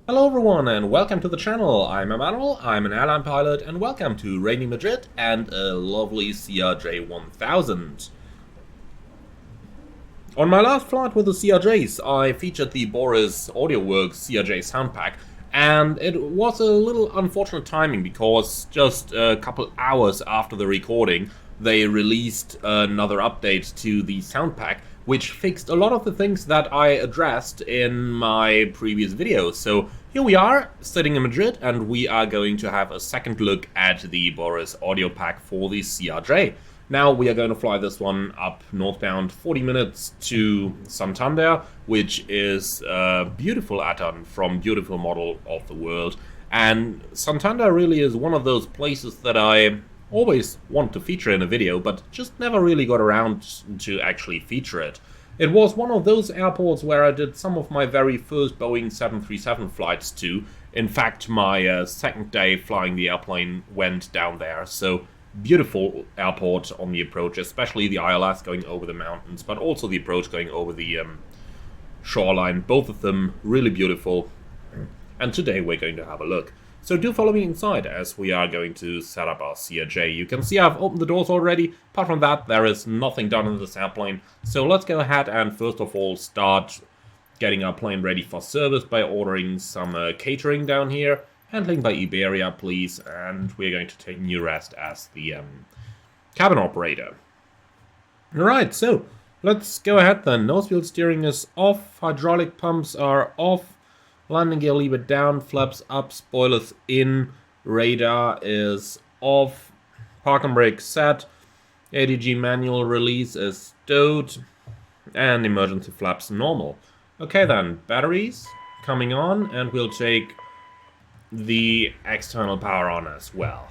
Hello everyone and welcome to the channel. I'm Emmanuel, I'm an airline pilot, and welcome to rainy Madrid and a lovely CRJ1000. On my last flight with the CRJs, I featured the Boris AudioWorks CRJ sound pack, and it was a little unfortunate timing because just a couple hours after the recording, they released another update to the sound pack, which fixed a lot of the things that I addressed in my previous videos. So here we are, sitting in Madrid, and we are going to have a second look at the Boris audio pack for the CRJ. Now we are going to fly this one up northbound 40 minutes to Santander, which is a beautiful add-on from beautiful model of the world. And Santander really is one of those places that I always want to feature in a video, but just never really got around to actually feature it. It was one of those airports where I did some of my very first Boeing 737 flights to. In fact, my second day flying the airplane went down there, so beautiful airport on the approach, especially the ILS going over the mountains, but also the approach going over the shoreline. Both of them really beautiful, and today we're going to have a look. So do follow me inside as we are going to set up our CRJ. You can see I've opened the doors already. Apart from that, there is nothing done in this airplane. So let's go ahead and first of all start getting our plane ready for service by ordering some catering down here. Handling by Iberia, please. And we're going to take New Rest as the cabin operator. Alright, so let's go ahead then. Nose wheel steering is off. Hydraulic pumps are off. Landing gear lever down, flaps up, spoilers in, radar is off, park and brake set, ADG manual release is stowed, and emergency flaps normal. Okay then, batteries coming on, and we'll take the external power on as well.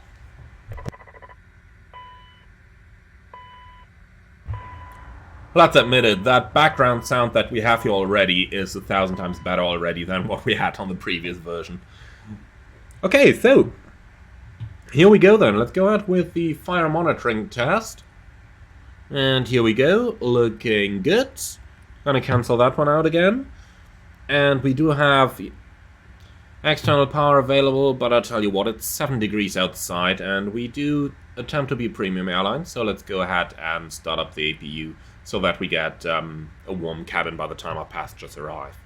Let's admit it, that background sound that we have here already is 1,000 times better already than what we had on the previous version. Okay, so here we go then. Let's go out with the fire monitoring test. And here we go, looking good. Gonna cancel that one out again. And we do have external power available, but I'll tell you what, it's 7 degrees outside, and we do attempt to be a premium airline, so let's go ahead and start up the APU so that we get a warm cabin by the time our passengers arrive.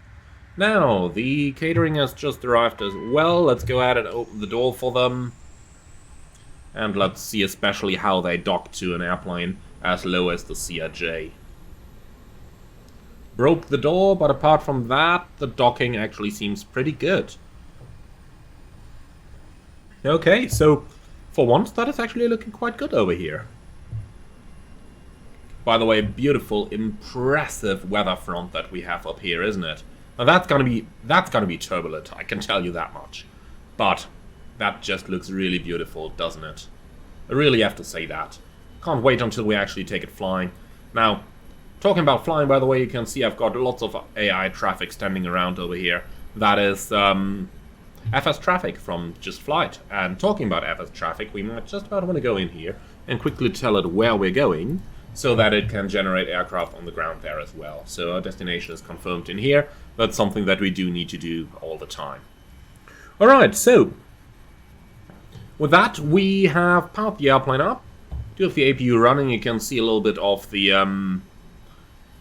Now, the catering has just arrived as well. Let's go ahead and open the door for them. And let's see especially how they dock to an airplane as low as the CRJ. Broke the door, but apart from that, the docking actually seems pretty good. Okay, so for once, that is actually looking quite good over here. By the way, beautiful, impressive weather front that we have up here, isn't it? Now that's gonna be turbulent, I can tell you that much. But that just looks really beautiful, doesn't it? I really have to say that. Can't wait until we actually take it flying. Now, talking about flying, by the way, you can see I've got lots of AI traffic standing around over here. That is FS traffic from Just Flight. And talking about FS traffic, we might just about want to go in here and quickly tell it where we're going, so that it can generate aircraft on the ground there as well. So our destination is confirmed in here. That's something that we do need to do all the time. Alright, so with that, we have powered the airplane up. Do have the APU running. You can see a little bit of the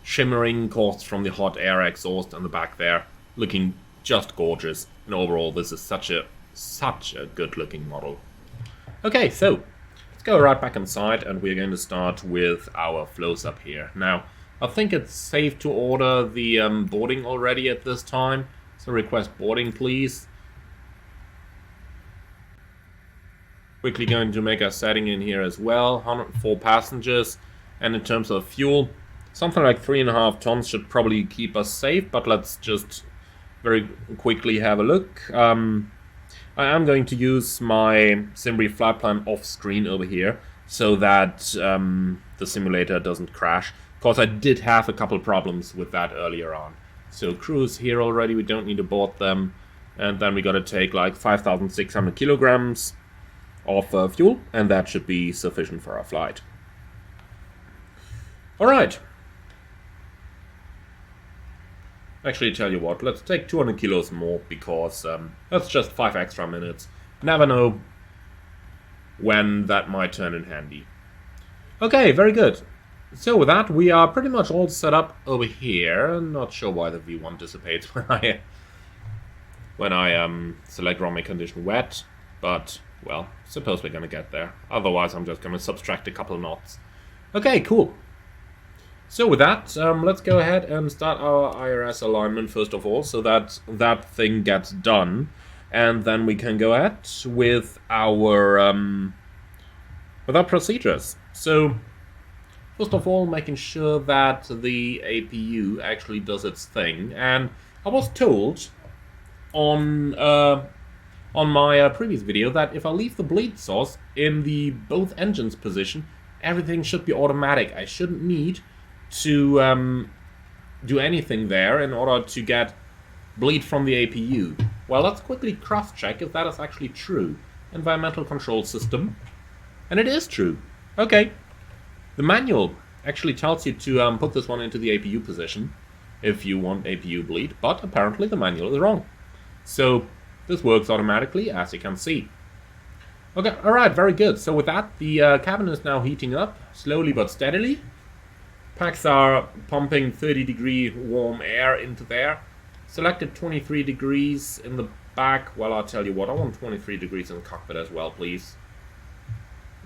shimmering caused from the hot air exhaust on the back there, looking just gorgeous. And overall, this is such a good looking model. Okay, so let's go right back inside, and we're going to start with our flows up here. Now, I think it's safe to order the boarding already at this time. So request boarding, please. Quickly going to make a setting in here as well. 104 passengers, and in terms of fuel, something like 3.5 tons should probably keep us safe, but let's just very quickly have a look. I am going to use my Simbrief flight plan off screen over here so that the simulator doesn't crash, because I did have a couple problems with that earlier on. So cruise here already, we don't need to board them, and then we got to take like 5,600 kilograms of fuel, and that should be sufficient for our flight. Alright. Actually, tell you what, let's take 200 kilos more, because that's just 5 extra minutes. Never know when that might turn in handy. Okay, very good. So with that, we are pretty much all set up over here. Not sure why the V1 dissipates when I select runway condition wet, but, well, suppose we're gonna get there. Otherwise, I'm just gonna subtract a couple knots. Okay, cool. So with that, let's go ahead and start our IRS alignment first of all, so that that thing gets done, and then we can go ahead with our procedures. So first of all, making sure that the APU actually does its thing, and I was told on my previous video that if I leave the bleed source in the both engines position, everything should be automatic. I shouldn't need to do anything there in order to get bleed from the APU. Well, let's quickly cross-check if that is actually true. Environmental control system. And it is true. Okay. The manual actually tells you to put this one into the APU position if you want APU bleed, but apparently the manual is wrong. So this works automatically, as you can see. Okay, alright, very good. So with that, the cabin is now heating up, slowly but steadily. Packs are pumping 30-degree warm air into there. Selected 23 degrees in the back. Well, I'll tell you what, I want 23 degrees in the cockpit as well, please.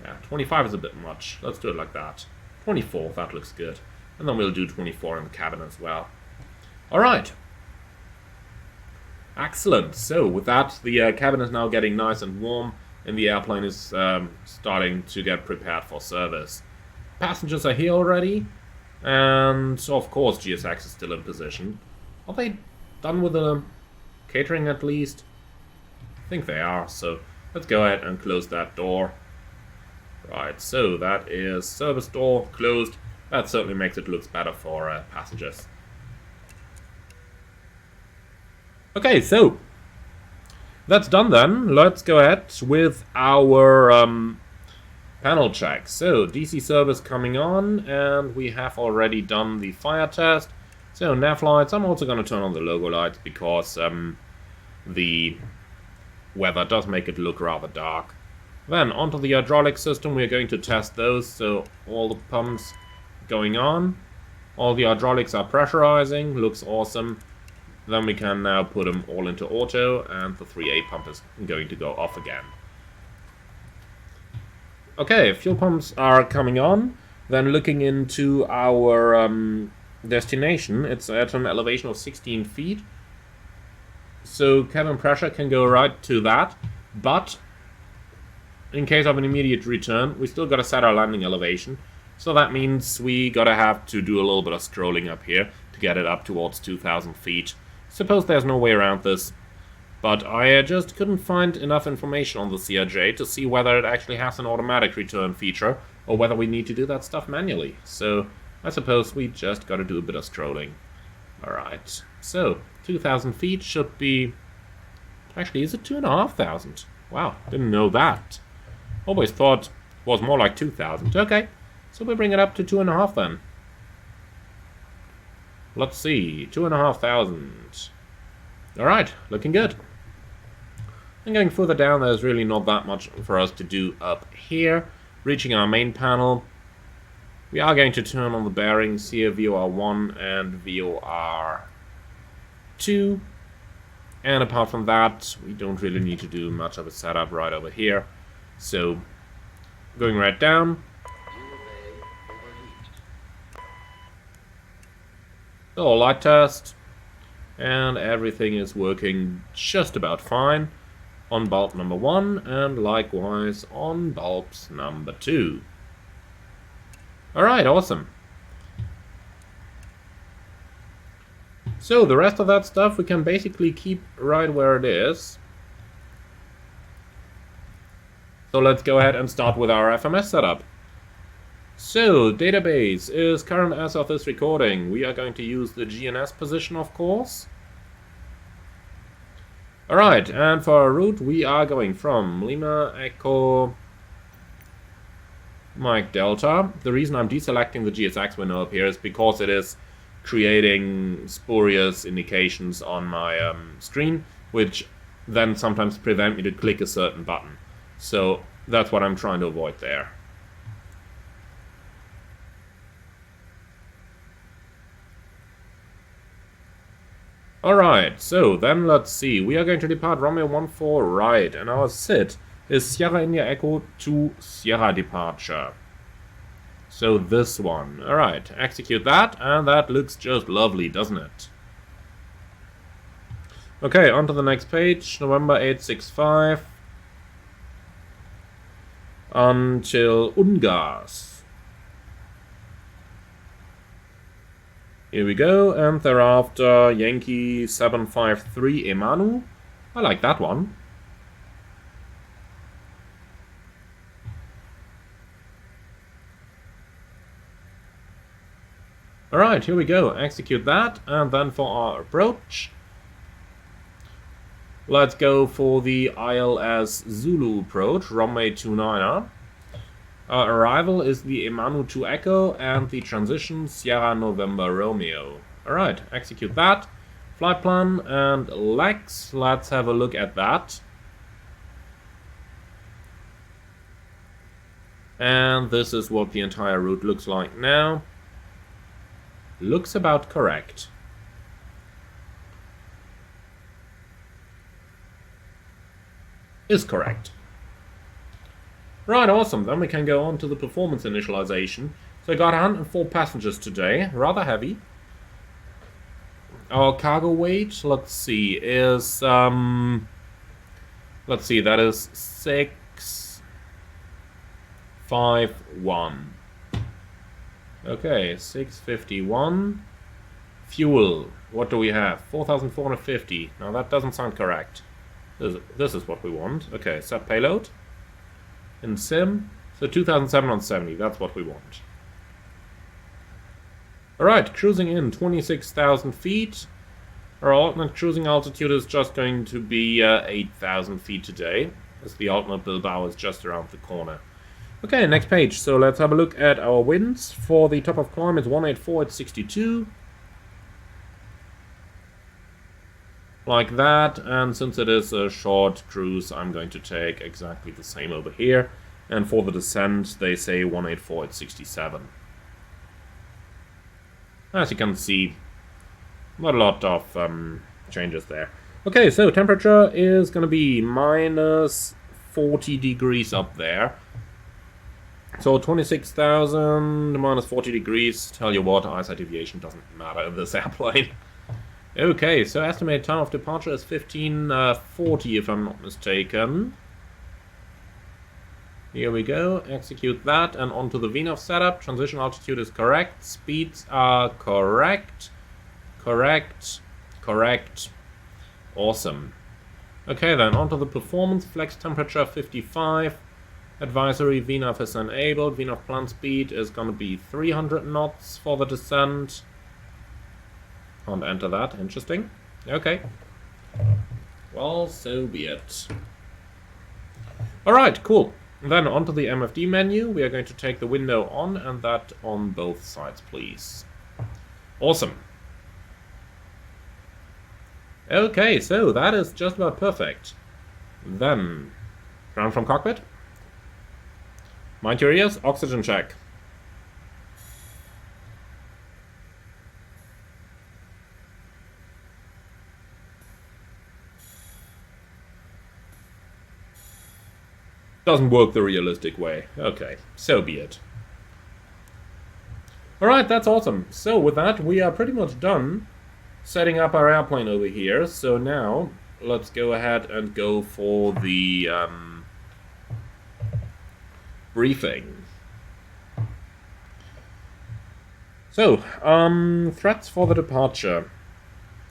Yeah, 25 is a bit much. Let's do it like that. 24, that looks good. And then we'll do 24 in the cabin as well. Alright. Excellent. So, with that, the cabin is now getting nice and warm, and the airplane is starting to get prepared for service. Passengers are here already. And, of course, GSX is still in position. Are they done with the catering at least? I think they are, so let's go ahead and close that door. Right, so that is service door closed. That certainly makes it look better for passengers. Okay, so that's done then. Let's go ahead with our panel check. So, DC service coming on, and we have already done the fire test. So, nav lights, I'm also going to turn on the logo lights because the weather does make it look rather dark. Then, onto the hydraulic system, we're going to test those. So, all the pumps going on. All the hydraulics are pressurizing, looks awesome. Then we can now put them all into auto, and the 3A pump is going to go off again. Okay, fuel pumps are coming on. Then looking into our destination, it's at an elevation of 16 feet. So cabin pressure can go right to that. But in case of an immediate return, we still got to set our landing elevation. So that means we gotta have to do a little bit of scrolling up here to get it up towards 2,000 feet. Suppose there's no way around this. But I just couldn't find enough information on the CRJ to see whether it actually has an automatic return feature or whether we need to do that stuff manually. So I suppose we just gotta do a bit of scrolling. Alright, so 2,000 feet should be... Actually, is it 2,500? Wow, didn't know that. Always thought it was more like 2,000. Okay, so we bring it up to 2,500 then. Let's see, 2,500. Alright, looking good. And going further down, there's really not that much for us to do up here. Reaching our main panel, we are going to turn on the bearings here, VOR1 and VOR2. And apart from that, we don't really need to do much of a setup right over here. So, going right down. So, light test. And everything is working just about fine on bulb number 1 and likewise on bulbs number 2. Alright, awesome. So the rest of that stuff we can basically keep right where it is. So let's go ahead and start with our FMS setup. So, database is current as of this recording. We are going to use the GNS position, of course. Alright, and for our route, we are going from Lima, Echo, Mike Delta. The reason I'm deselecting the GSX window up here is because it is creating spurious indications on my screen, which then sometimes prevent me to click a certain button. So that's what I'm trying to avoid there. Alright, so then let's see. We are going to depart runway 14 right, and our SID is Sierra India Echo to Sierra departure. So this one. Alright, execute that, and that looks just lovely, doesn't it? Okay, on to the next page. November 865 until Ungarn. Here we go, and thereafter Yankee 753 Emanu. I like that one. Alright, here we go. Execute that, and then for our approach, let's go for the ILS Zulu approach, runway 29er. Our arrival is the Emanu 2 Echo and the transition Sierra November Romeo. Alright, execute that. Flight plan and legs. Let's have a look at that. And this is what the entire route looks like now. Looks about correct. Is correct. Right, awesome. Then we can go on to the performance initialization. So I got 104 passengers today, rather heavy. Our cargo weight, let's see, is let's see, that is 651. Okay, 651. Fuel, what do we have? 4,450. Now that doesn't sound correct. This is what we want. Okay, set payload. In sim, so 2,770, that's what we want. Alright, cruising in 26,000 feet. Our alternate cruising altitude is just going to be 8,000 feet today, as the alternate Bilbao is just around the corner. Okay, next page, so let's have a look at our winds. For the top of climb, it's 184 at 62. Like that, and since it is a short cruise, I'm going to take exactly the same over here. And for the descent, they say 184 at 67. As you can see, not a lot of changes there. Okay, so temperature is going to be minus 40 degrees up there. So 26,000 minus 40 degrees, tell you what, eyesight deviation doesn't matter in this airplane. Okay, so estimated time of departure is 15:40 if I'm not mistaken. Here we go, execute that, and onto the VNAV setup. Transition altitude is correct, speeds are correct, correct. Awesome. Okay then, onto the performance, flex temperature 55, advisory VNAV is enabled, VNAV plan speed is going to be 300 knots for the descent. Can't enter that, interesting. Okay. Well, so be it. Alright, cool. Then onto the MFD menu, we are going to take the window on, and that on both sides, please. Awesome. Okay, so that is just about perfect. Then, ground from cockpit. Mind your ears, oxygen check. Doesn't work the realistic way. Okay, so be it. Alright, that's awesome. So with that, we are pretty much done setting up our airplane over here. So now, let's go ahead and go for the briefing. So, threats for the departure.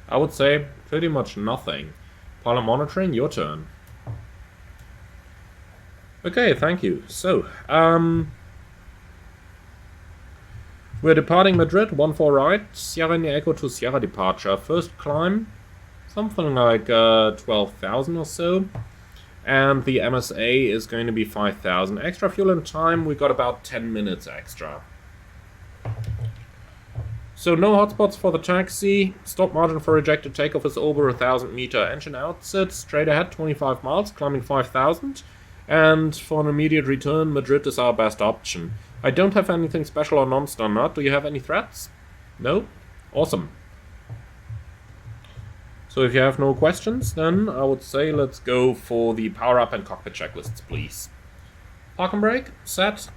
I would say pretty much nothing. Pilot monitoring, your turn. Okay, thank you. So, we're departing Madrid, 14 right, Sierra India Echo to Sierra departure. First climb, something like 12,000 or so. And the MSA is going to be 5,000. Extra fuel and time, we got about 10 minutes extra. So no hotspots for the taxi. Stop margin for rejected takeoff is over 1,000 meter. Engine outset, straight ahead 25 miles, climbing 5,000. And for an immediate return, Madrid is our best option. I don't have anything special or non-standard. Do you have any threats? No? Awesome. So if you have no questions, then I would say let's go for the power-up and cockpit checklists, please. Park and brake, set.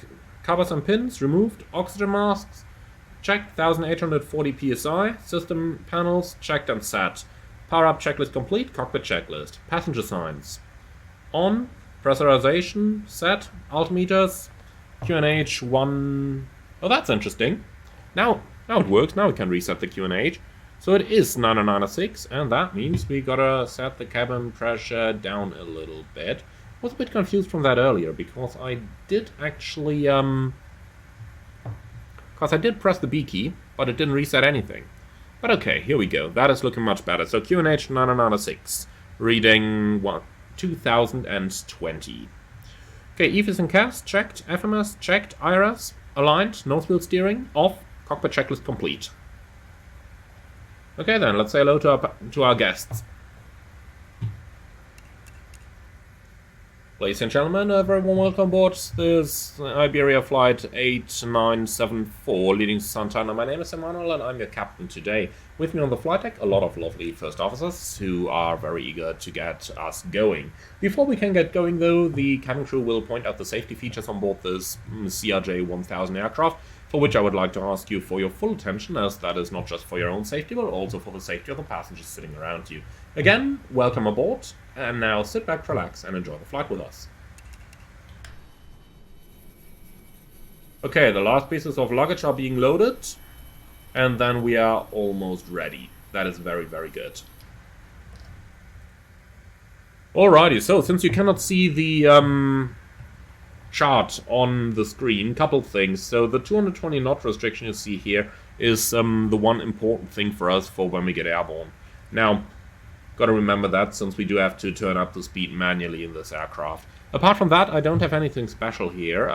Covers and pins, removed. Oxygen masks, checked, 1840 psi. System panels, checked and set. Power-up checklist complete, cockpit checklist. Passenger signs. On. Pressurization, set. Altimeters. QNH 1... Oh, that's interesting. Now it works. Now we can reset the QNH. So it is 906, and that means we gotta set the cabin pressure down a little bit. I was a bit confused from that earlier, because I did actually... Because I did press the B key, but it didn't reset anything. But okay, here we go. That is looking much better. So QNH 906, reading 2020. Okay, EFIS and CAS checked, FMS checked, IRAS aligned, nose wheel steering off, cockpit checklist complete. Okay then, let's say hello to our guests. Ladies and gentlemen, a very warm welcome aboard this Iberia flight 8974 leading to Santander. My name is Emmanuel and I'm your captain today. With me on the flight deck, a lot of lovely first officers who are very eager to get us going. Before we can get going though, the cabin crew will point out the safety features on board this CRJ1000 aircraft, for which I would like to ask you for your full attention, as that is not just for your own safety, but also for the safety of the passengers sitting around you. Again, welcome aboard, and now sit back, relax, and enjoy the flight with us. Okay, the last pieces of luggage are being loaded, and then we are almost ready. That is very, very good. Alrighty, so since you cannot see the chart on the screen, couple things. So the 220 knot restriction you see here is the one important thing for us for when we get airborne. Now, gotta remember that, since we do have to turn up the speed manually in this aircraft. Apart from that, I don't have anything special here.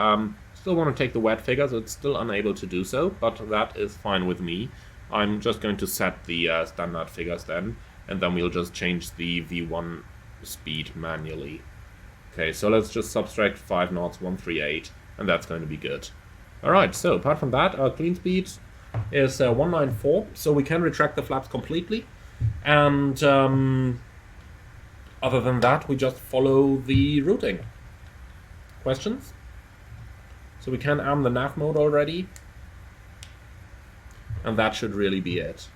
Still want to take the wet figures, it's still unable to do so, but that is fine with me. I'm just going to set the standard figures then, and then we'll just change the V1 speed manually. Okay, so let's just subtract 5 knots, 138, and that's going to be good. Alright, so apart from that, our clean speed is 194, so we can retract the flaps completely. And other than that, we just follow the routing. Questions? So we can arm the nav mode already. And that should really be it.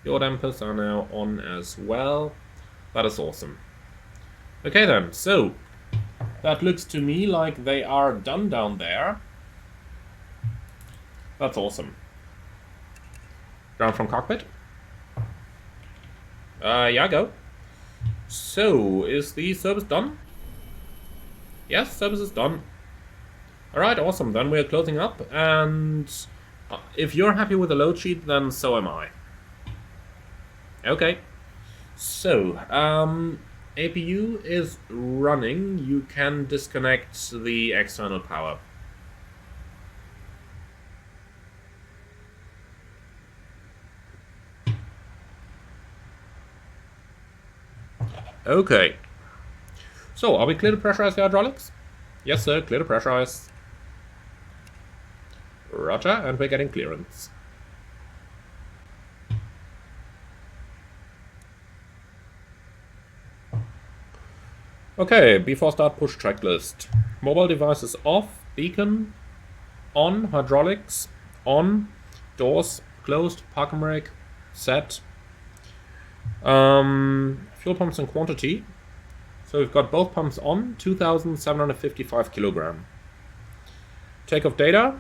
Your dampers are now on as well. That is awesome. Okay then, so that looks to me like they are done down there. That's awesome. Down from cockpit. Yeah, go. So, is the service done? Yes, service is done. Alright, awesome. Then we're closing up, and if you're happy with the load sheet, then so am I. Okay. So, APU is running. You can disconnect the external power. Okay. So, are we clear to pressurize the hydraulics? Yes, sir, clear to pressurize. Roger, and we're getting clearance. Okay, before start, push checklist. Mobile devices off, beacon on, hydraulics on, doors closed, parking brake set. Fuel pumps and quantity. So we've got both pumps on, 2,755 kilogram. Takeoff data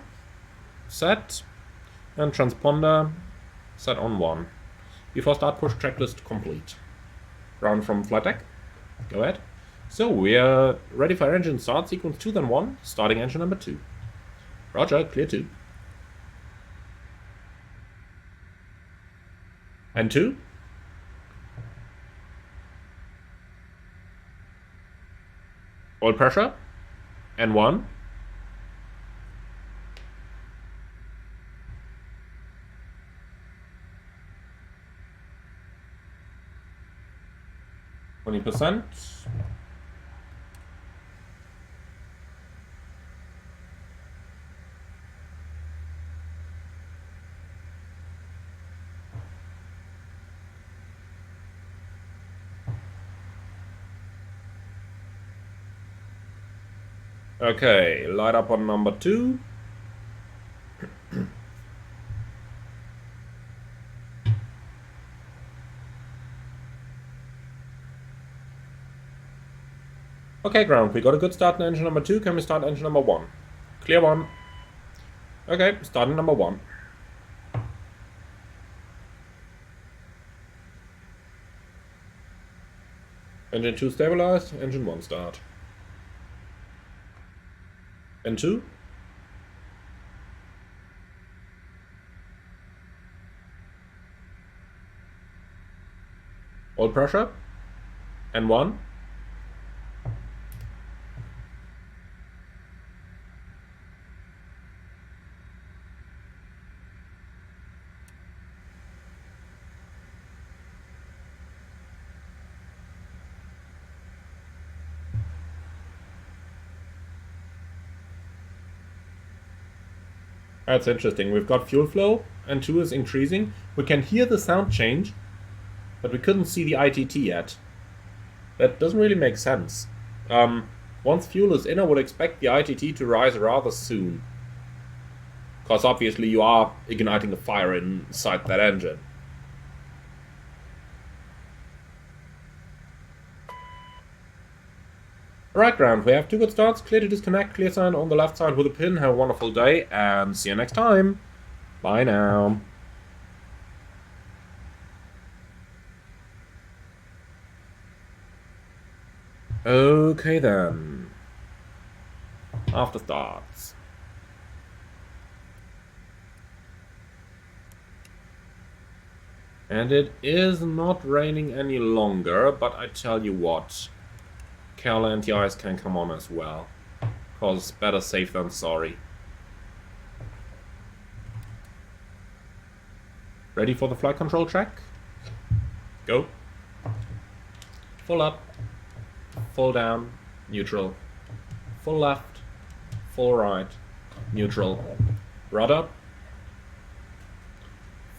set, and transponder set on 1. Before start, push checklist complete. Round from flight deck. Go ahead. So we are ready for engine start, sequence 2 then 1, starting engine number 2. Roger, clear 2. And 2. Oil pressure, and 1. 20%. Okay, light up on number 2. Okay, ground, we got a good start in engine number 2. Can we start engine number 1? Clear 1. Okay, starting number 1. Engine 2 stabilized, engine 1 start. N2. Oil pressure. N1. That's interesting. We've got fuel flow, N2 is increasing. We can hear the sound change, but we couldn't see the ITT yet. That doesn't really make sense. Once fuel is in, I would expect the ITT to rise rather soon. Because obviously you are igniting a fire inside that engine. Alright, ground, we have 2 good starts. Clear to disconnect, clear sign on the left side with a pin. Have a wonderful day, and see you next time. Bye now. Okay then. After starts. And it is not raining any longer, but I tell you what. Carol anti-ice can come on as well. Cause better safe than sorry. Ready for the flight control check? Go. Full up. Full down. Neutral. Full left. Full right. Neutral. Rudder.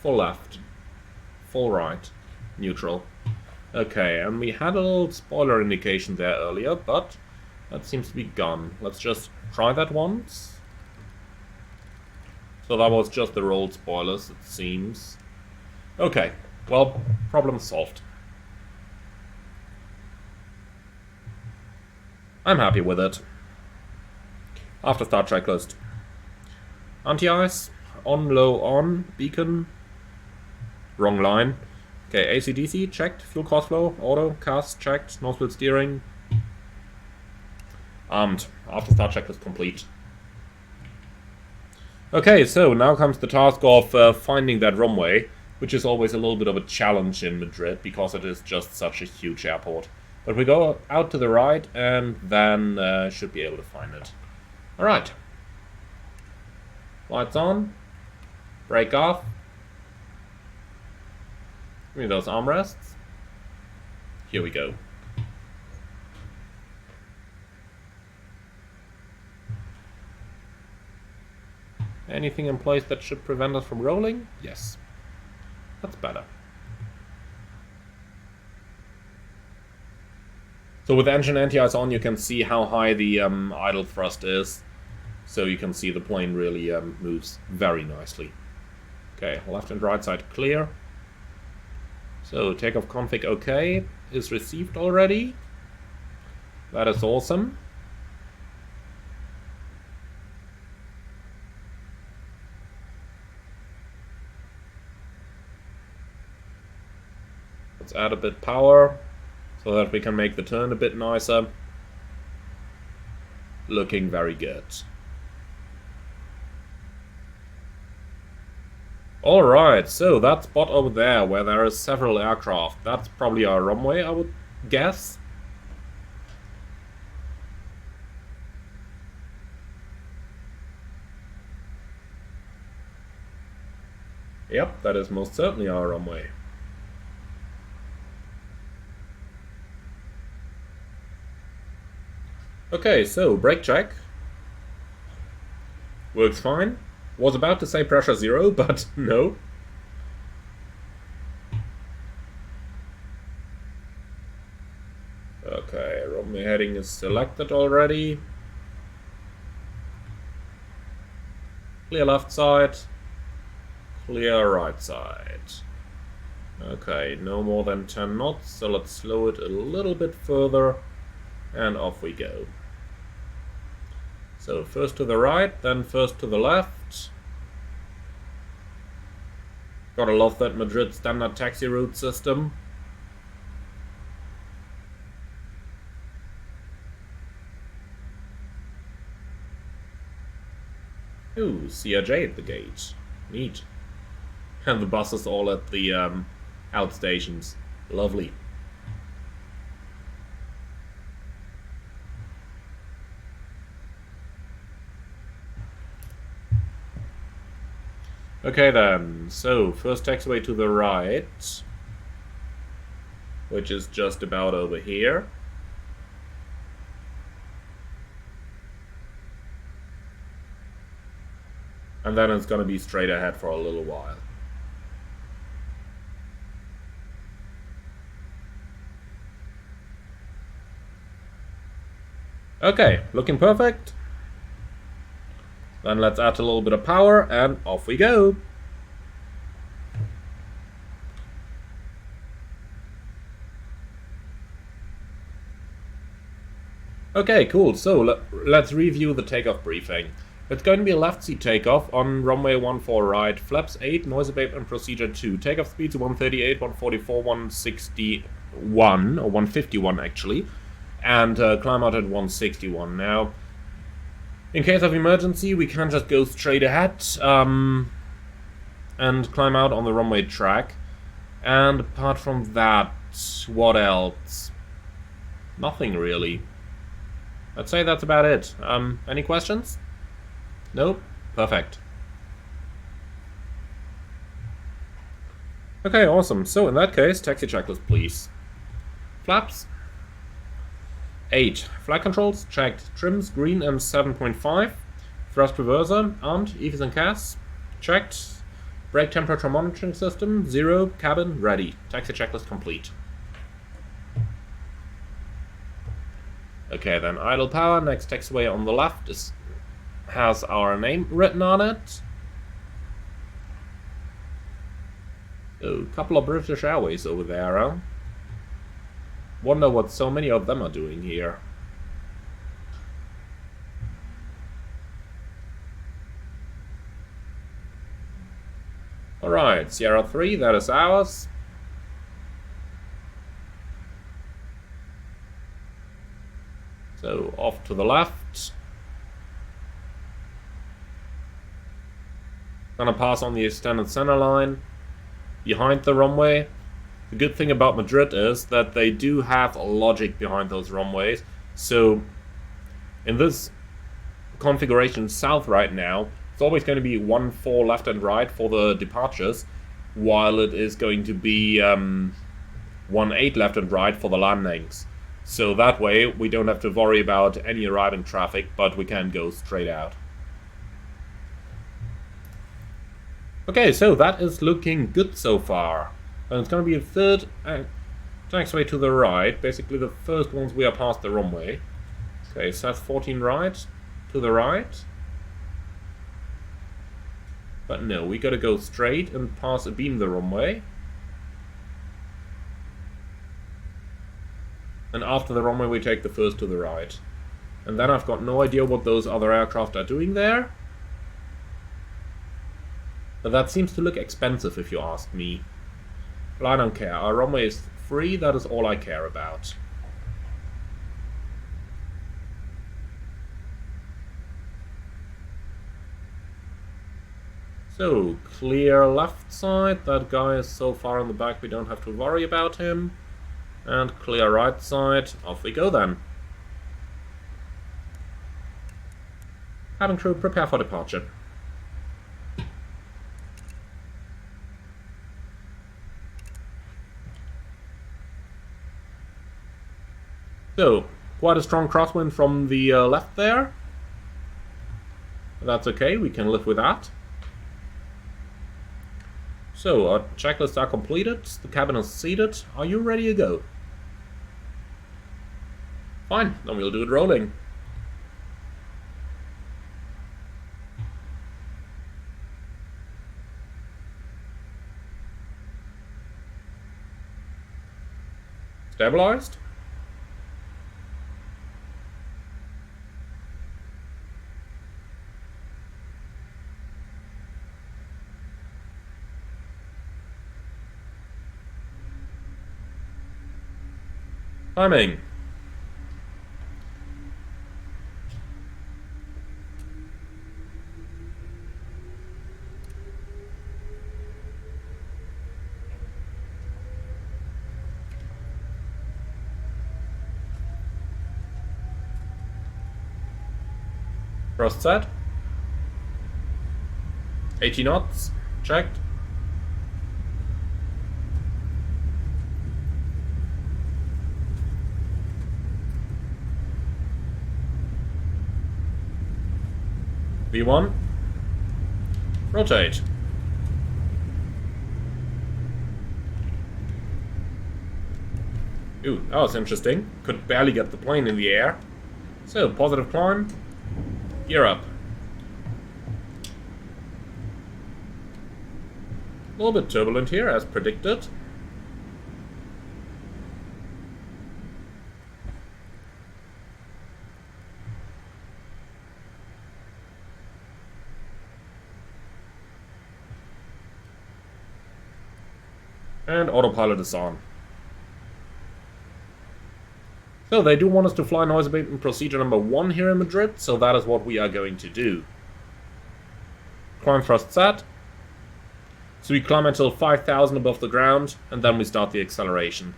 Full left. Full right. Neutral. Okay, and we had a little spoiler indication there earlier, but that seems to be gone. Let's just try that once. So that was just the rolled spoilers, it seems. Okay, well, problem solved. I'm happy with it. After start checklist. Anti-ice, on, low, on, beacon. Wrong line. Okay, AC/DC checked, fuel course flow, auto, CAS checked, no split steering. Armed. After start checklist complete. Okay, so now comes the task of finding that runway, which is always a little bit of a challenge in Madrid because it is just such a huge airport. But we go out to the right and then should be able to find it. Alright. Lights on. Brake off. Give me those armrests. Here we go. Anything in place that should prevent us from rolling? Yes. That's better. So with engine anti-ice on, you can see how high the idle thrust is. So you can see the plane really moves very nicely. Okay, left and right side clear. So takeoff config OK is received already. That is awesome. Let's add a bit power so that we can make the turn a bit nicer. Looking very good. Alright, so that spot over there where there are several aircraft, that's probably our runway, I would guess. Yep, that is most certainly our runway. Okay, so brake check. Works fine. Was about to say pressure 0, but no. Okay, runway heading is selected already. Clear left side. Clear right side. Okay, no more than 10 knots, so let's slow it a little bit further, and off we go. So first to the right, then first to the left. Gotta love that Madrid standard taxi route system. Ooh, CRJ at the gate. Neat. And the buses all at the outstations. Lovely. Okay then, so first taxiway to the right, which is just about over here. And then it's gonna be straight ahead for a little while. Okay, looking perfect. Then let's add a little bit of power and off we go. Okay, cool. So let's review the takeoff briefing. It's going to be a left seat takeoff on runway 14 right, flaps 8, noise abatement procedure 2. Takeoff speeds 138, 144, 161, or 151 actually, and climb out at 161. Now, in case of emergency, we can just go straight ahead and climb out on the runway track. And apart from that, what else? Nothing really. I'd say that's about it. Any questions? Nope? Perfect. Okay, awesome. So in that case, taxi checklist, please. Flaps. 8. Flight controls, checked. Trims, green and 7.5. Thrust reverser, armed. EVs and CAS, checked. Brake temperature monitoring system, 0. Cabin, ready. Taxi checklist complete. Okay, then idle power. Next taxiway on the left has our name written on it. A couple of British Airways over there, huh? Wonder what so many of them are doing here. Alright, Sierra 3, that is ours. So, off to the left. Gonna pass on the extended center line. Behind the runway. The good thing about Madrid is that they do have a logic behind those runways. So, in this configuration south right now, it's always going to be 1-4 left and right for the departures, while it is going to be 1-8 left and right for the landings. So that way, we don't have to worry about any arriving traffic, but we can go straight out. Okay, so that is looking good so far. And it's going to be a third taxiway to the right. Basically, the first ones we are past the runway. Okay, SAS 14 right, to the right. But no, we gotta go straight and pass abeam the runway. And after the runway, we take the first to the right. And then I've got no idea what those other aircraft are doing there. But that seems to look expensive if you ask me. Well, I don't care. Our runway is free, that is all I care about. So, clear left side. That guy is so far in the back we don't have to worry about him. And clear right side. Off we go then. Cabin crew, prepare for departure. So, Quite a strong crosswind from the left there. That's okay, we can live with that. So, our checklists are completed, the cabin is seated. Are you ready to go? Fine, then we'll do it rolling. Stabilized. Timing. Thrust set. 80 knots. Checked. V1. Rotate. Ooh, that was interesting. Could barely get the plane in the air. So, positive climb. Gear up. A little bit turbulent here, as predicted. And autopilot is on. So they do want us to fly noise abatement procedure number 1 here in Madrid, so that is what we are going to do. Climb thrust set. So we climb until 5,000 above the ground, and then we start the acceleration.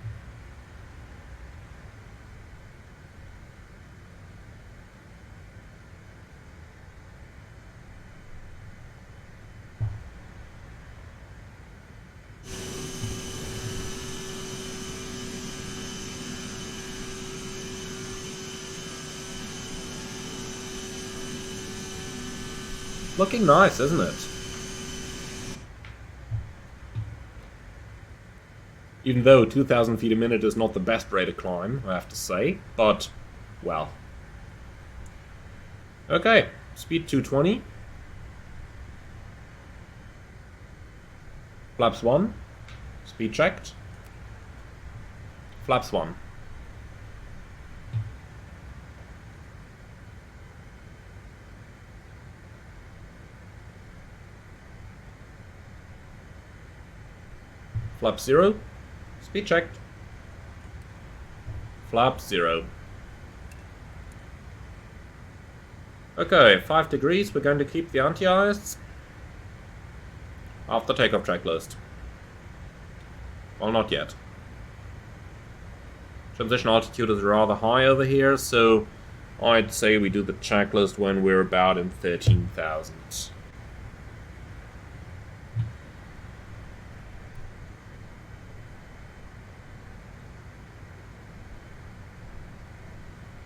Looking nice, isn't it? Even though 2,000 feet a minute is not the best rate of climb, I have to say, but, well. Okay, speed 220. Flaps 1. Speed checked. Flaps 1. Flap 0. Speed checked. Flap 0. Okay, 5 degrees. We're going to keep the anti-ice. After takeoff checklist. Well, not yet. Transition altitude is rather high over here, so I'd say we do the checklist when we're about in 13,000.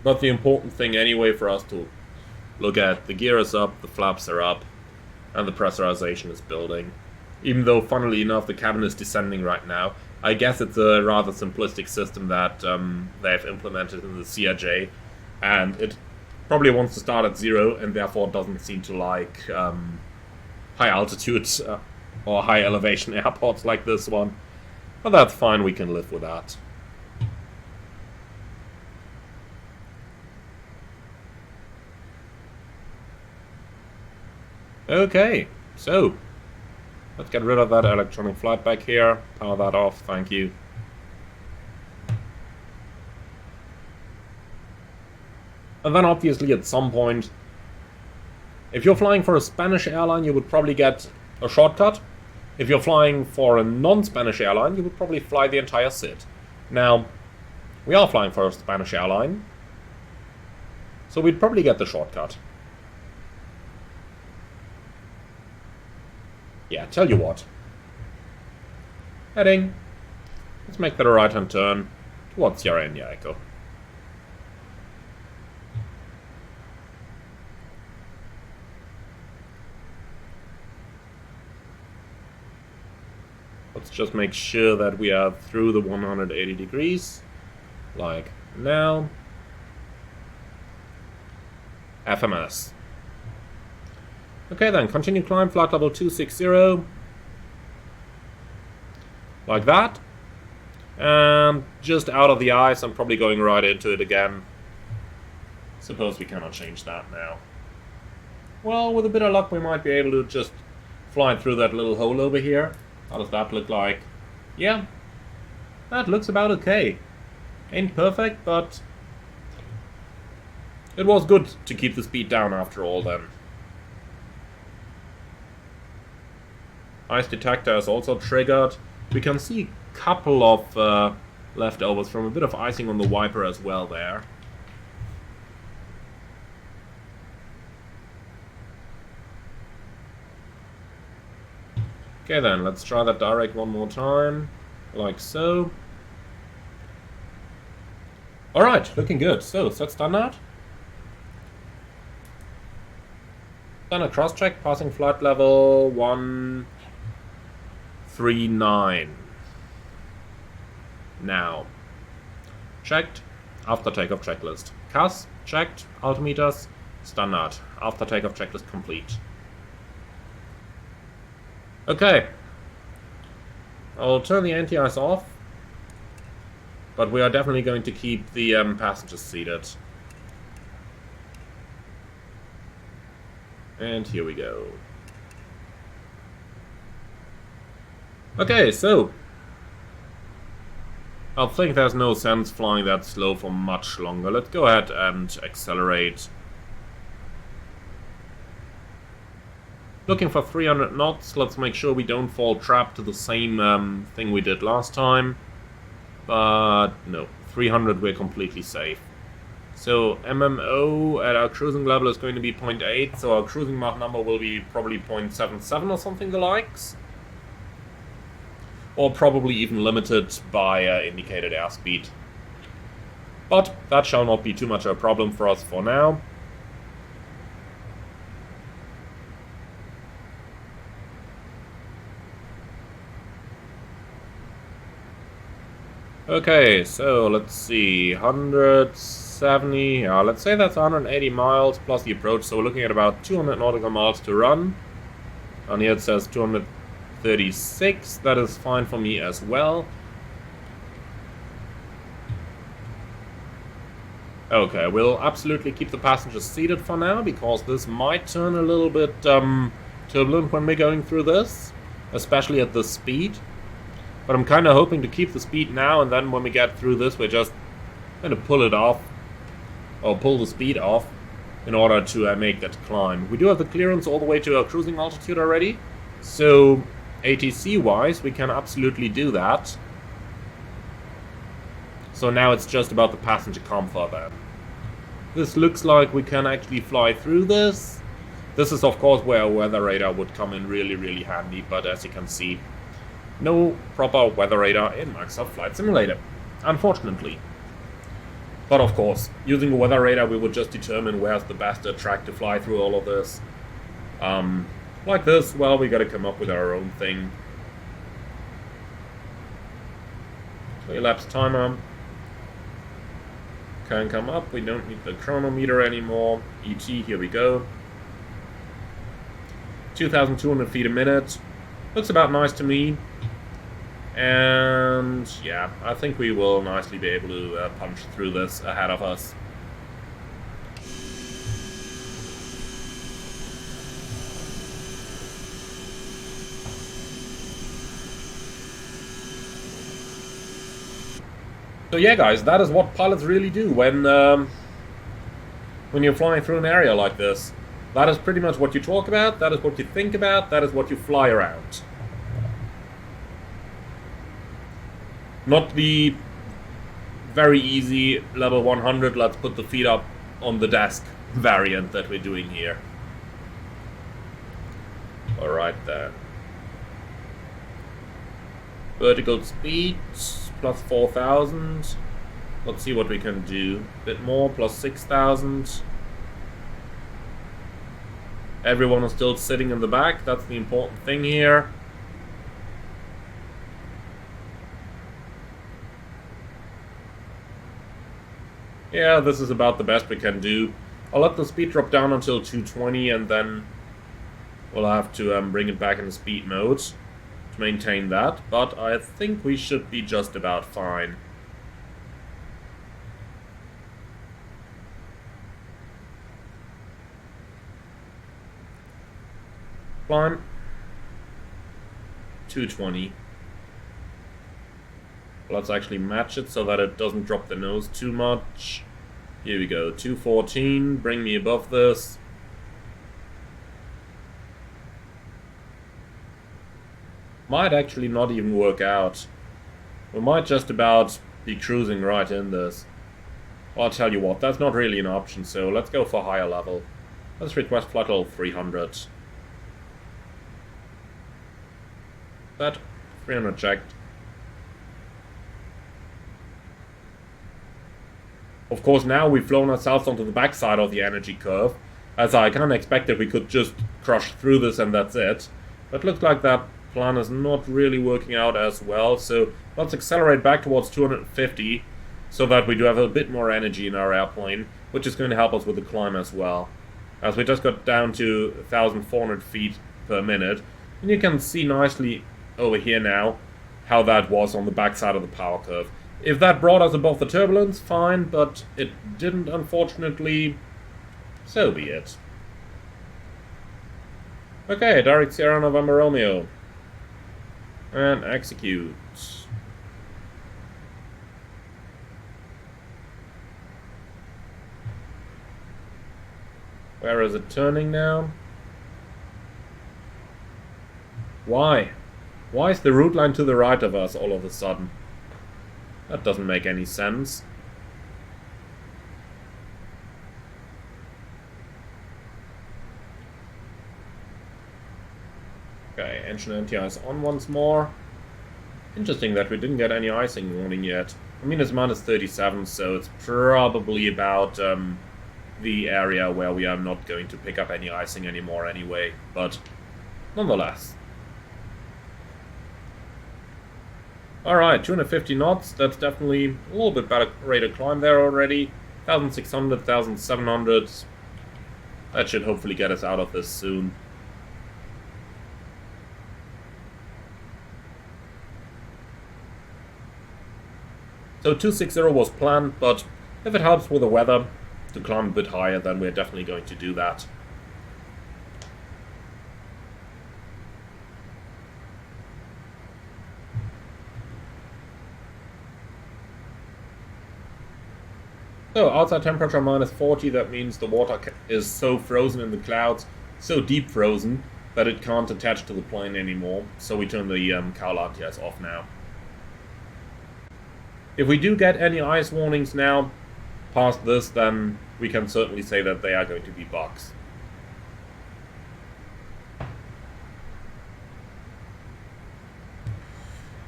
But the important thing anyway for us to look at, the gear is up, the flaps are up, and the pressurization is building. Even though, funnily enough, the cabin is descending right now. I guess it's a rather simplistic system that they've implemented in the CRJ, and it probably wants to start at 0, and therefore doesn't seem to like high altitude or high elevation airports like this one. But that's fine, we can live with that. Okay, so let's get rid of that electronic flight back here. Power that off, thank you. And then obviously at some point, if you're flying for a Spanish airline, you would probably get a shortcut. If you're flying for a non-Spanish airline, you would probably fly the entire SID. Now, we are flying for a Spanish airline, so we'd probably get the shortcut. Yeah, tell you what. Heading. Let's make that a right-hand turn towards Sierra India Echo. Let's just make sure that we are through the 180 degrees, like now. FMS. Okay then, continue climb, flight level 260. Like that. And just out of the ice, I'm probably going right into it again. Suppose we cannot change that now. Well, with a bit of luck, we might be able to just fly through that little hole over here. How does that look like? Yeah, that looks about okay. Ain't perfect, but it was good to keep the speed down after all then. Ice detector is also triggered. We can see a couple of leftovers from a bit of icing on the wiper as well there. Okay then, let's try that direct one more time, like so. Alright, looking good. So, set standard. Standard cross-check, passing flight level 139. Now. Checked, after takeoff checklist. CAS, checked, altimeters, standard. After takeoff checklist complete. Okay, I'll turn the anti-ice off, but we are definitely going to keep the passengers seated. And here we go. Okay, so I think there's no sense flying that slow for much longer. Let's go ahead and accelerate. Looking for 300 knots. Let's make sure we don't fall trapped to the same thing we did last time. But no, 300 we're completely safe. So MMO at our cruising level is going to be 0.8, so our cruising Mach number will be probably 0.77 or something the likes. Or probably even limited by indicated airspeed. But that shall not be too much of a problem for us for now. Okay, so let's see, 170, let's say that's 180 miles plus the approach, so we're looking at about 200 nautical miles to run. And here it says 236, that is fine for me as well. Okay, we'll absolutely keep the passengers seated for now, because this might turn a little bit turbulent when we're going through this, especially at this speed. But I'm kind of hoping to keep the speed now, and then when we get through this, we're just going to pull it off, or pull the speed off, in order to make that climb. We do have the clearance all the way to our cruising altitude already, so ATC-wise, we can absolutely do that. So now it's just about the passenger comfort then. This looks like we can actually fly through this. This is of course where a weather radar would come in really, really handy, but as you can see, no proper weather radar in Microsoft Flight Simulator, unfortunately. But of course, using a weather radar, we would just determine where's the best track to fly through all of this. Like this, well, we gotta come up with our own thing. So elapsed timer can come up. We don't need the chronometer anymore. ET, here we go. 2,200 feet a minute. Looks about nice to me. And yeah, I think we will nicely be able to punch through this ahead of us. So yeah, guys, that is what pilots really do when you're flying through an area like this. That is pretty much what you talk about, that is what you think about, that is what you fly around. Not the very easy level 100, let's put the feet up on the desk variant that we're doing here. Alright then. Vertical speed, plus 4,000. Let's see what we can do. A bit more, plus 6,000. Everyone is still sitting in the back, that's the important thing here. Yeah, this is about the best we can do. I'll let the speed drop down until 220 and then we'll have to bring it back into speed mode to maintain that. But I think we should be just about fine. Climb. 220. Let's actually match it so that it doesn't drop the nose too much. Here we go, 214, bring me above this. Might actually not even work out. We might just about be cruising right in this. Well, I'll tell you what, that's not really an option, so let's go for higher level. Let's request flight level 300. That 300 checked. Of course, now we've flown ourselves onto the backside of the energy curve, as I kind of expected we could just crush through this and that's it. But looks like that plan is not really working out as well, so let's accelerate back towards 250, so that we do have a bit more energy in our airplane, which is going to help us with the climb as well. As we just got down to 1,400 feet per minute, and you can see nicely over here now how that was on the backside of the power curve. If that brought us above the turbulence, fine, but it didn't, unfortunately. So be it. Okay, direct Sierra November Romeo. And execute. Where is it turning now? Why? Why is the route line to the right of us all of a sudden? That doesn't make any sense. Okay, engine anti-ice is on once more. Interesting that we didn't get any icing warning yet. I mean, it's minus 37, so it's probably about the area where we are not going to pick up any icing anymore anyway, but nonetheless. Alright, 250 knots, that's definitely a little bit better rate of climb there already. 1,600, 1,700. That should hopefully get us out of this soon. So 260 was planned, but if it helps with the weather to climb a bit higher, then we're definitely going to do that. So outside temperature minus 40, that means the water is so frozen in the clouds, so deep frozen, that it can't attach to the plane anymore. So we turn the cowl RTS off now. If we do get any ice warnings now, past this, then we can certainly say that they are going to be bugs.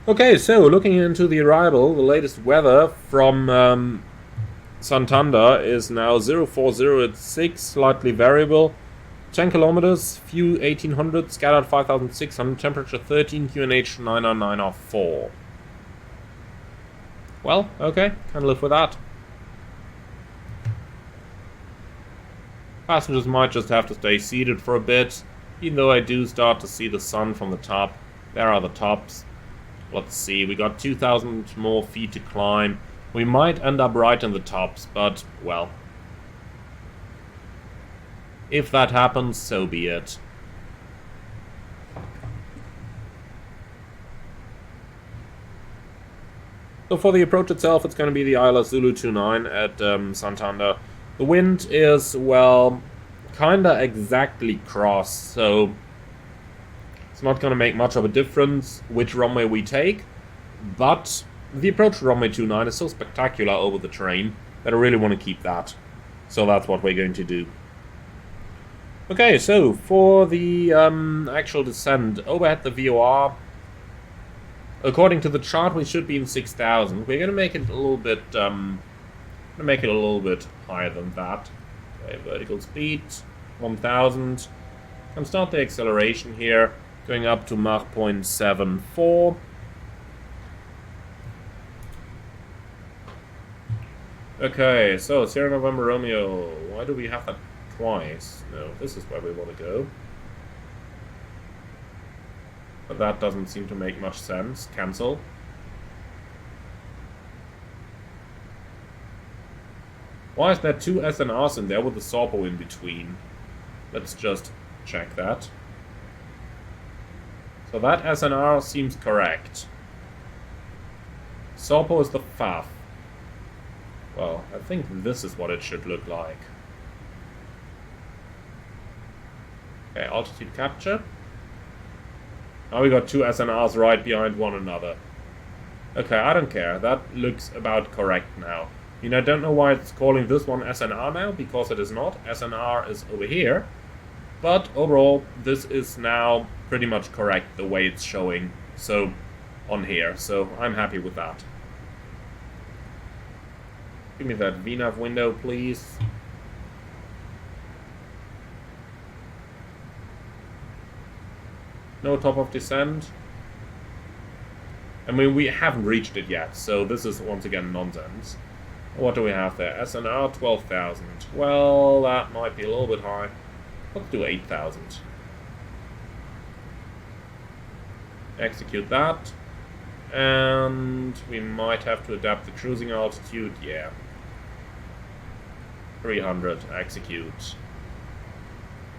Okay, so looking into the arrival, the latest weather from Santander is now 0406, slightly variable. 10 kilometers, few 1800, scattered 5600, temperature 13, QNH 99904. Well, okay, can live with that. Passengers might just have to stay seated for a bit, even though I do start to see the sun from the top. There are the tops. Let's see, we got 2,000 more feet to climb. We might end up right in the tops, but, well. If that happens, so be it. So for the approach itself, it's going to be the ILS Zulu 29 at Santander. The wind is, well, kinda exactly cross, so it's not going to make much of a difference which runway we take, but the approach to runway 29 is so spectacular over the terrain that I really want to keep that. So that's what we're going to do. Okay, so for the actual descent, overhead the VOR, according to the chart, we should be in 6,000. We're going to make it a little bit, higher than that. Okay, vertical speed, 1,000. Can start the acceleration here, going up to Mach 0.74. Okay, so Sierra November Romeo. Why do we have that twice? No, this is where we want to go. But that doesn't seem to make much sense. Cancel. Why is there two SNRs in there with the Sorpo in between? Let's just check that. So that SNR seems correct. Sorpo is the FAF. Well, I think this is what it should look like. Okay, altitude capture. Now we got two SNRs right behind one another. Okay, I don't care. That looks about correct now. I don't know why it's calling this one SNR now, because it is not. SNR is over here. But overall, this is now pretty much correct the way it's showing on here. So I'm happy with that. Give me that VNAV window, please. No top of descent. I mean, we haven't reached it yet, so this is once again nonsense. What do we have there? SNR 12,000. Well, that might be a little bit high. Let's do 8,000. Execute that. And we might have to adapt the cruising altitude. Yeah. 300. Execute.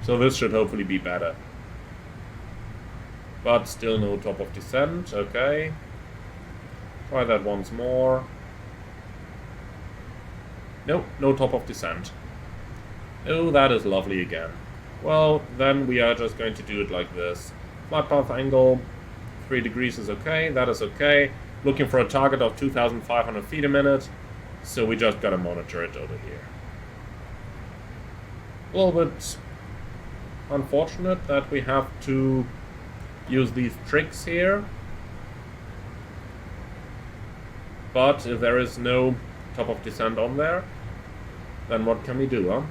So this should hopefully be better. But still no top of descent. Okay. Try that once more. Nope, no top of descent. Oh, that is lovely again. Well, then we are just going to do it like this. Flight path angle, 3 degrees is okay, that is okay. Looking for a target of 2,500 feet a minute, so we just gotta monitor it over here. A little bit unfortunate that we have to use these tricks here. But if there is no top of descent on there, then what can we do, huh?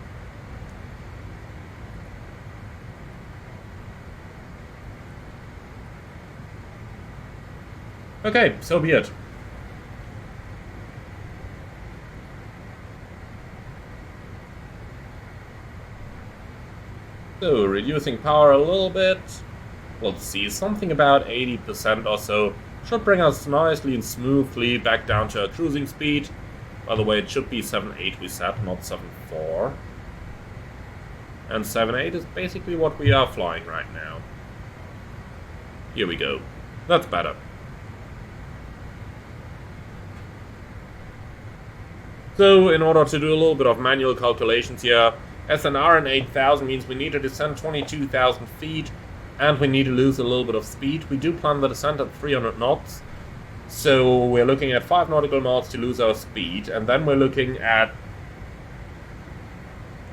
Okay, so be it. So, reducing power a little bit. Let's see, something about 80% or so. Should bring us nicely and smoothly back down to our cruising speed. By the way, it should be 7.8 we set, not 7.4. And 7.8 is basically what we are flying right now. Here we go. That's better. So, in order to do a little bit of manual calculations here, SNR in 8,000 means we need to descend 22,000 feet, and we need to lose a little bit of speed. We do plan the descent at 300 knots, so we're looking at 5 nautical miles to lose our speed, and then we're looking at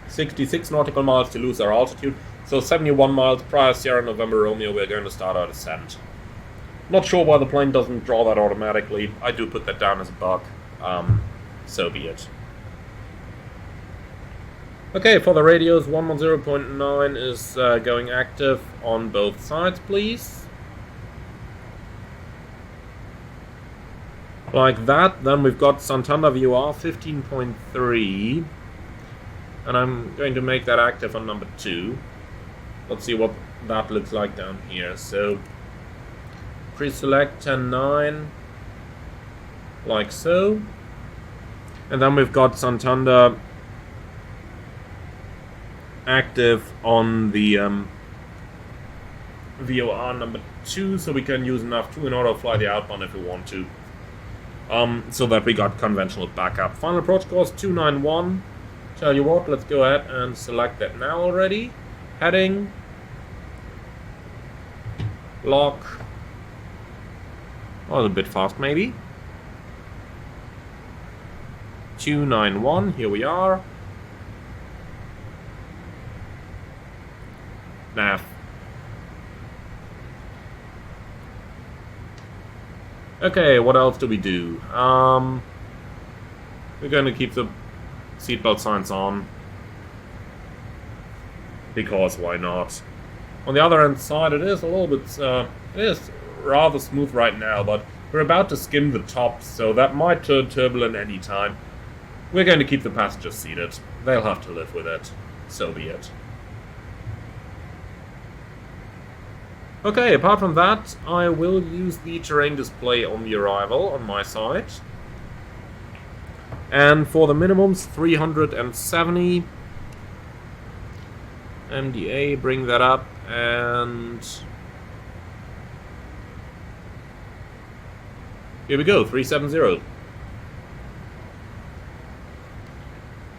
66 nautical miles to lose our altitude, so 71 miles prior Sierra November Romeo we're going to start our descent. Not sure why the plane doesn't draw that automatically. I do put that down as a bug. So be it. Okay, for the radios, 110.9 is going active on both sides, please. Like that. Then we've got Santander VOR 15.3. And I'm going to make that active on number 2. Let's see what that looks like down here. So, pre-select 10.9. Like so. And then we've got Santander active on the VOR number 2, so we can use enough to in order to fly the outbound if we want to. So that we got conventional backup. Final approach course 291. Tell you what, let's go ahead and select that now already. Heading. Lock. Oh, a bit fast maybe. 291, here we are. Nav. Okay, what else do we do? We're going to keep the seatbelt signs on. Because why not? On the other hand side, it is a little bit, it is rather smooth right now, but we're about to skim the top, so that might turn turbulent any time. We're going to keep the passengers seated. They'll have to live with it. So be it. Okay, apart from that, I will use the terrain display on the arrival on my side. And for the minimums, 370. MDA, bring that up, and here we go, 370.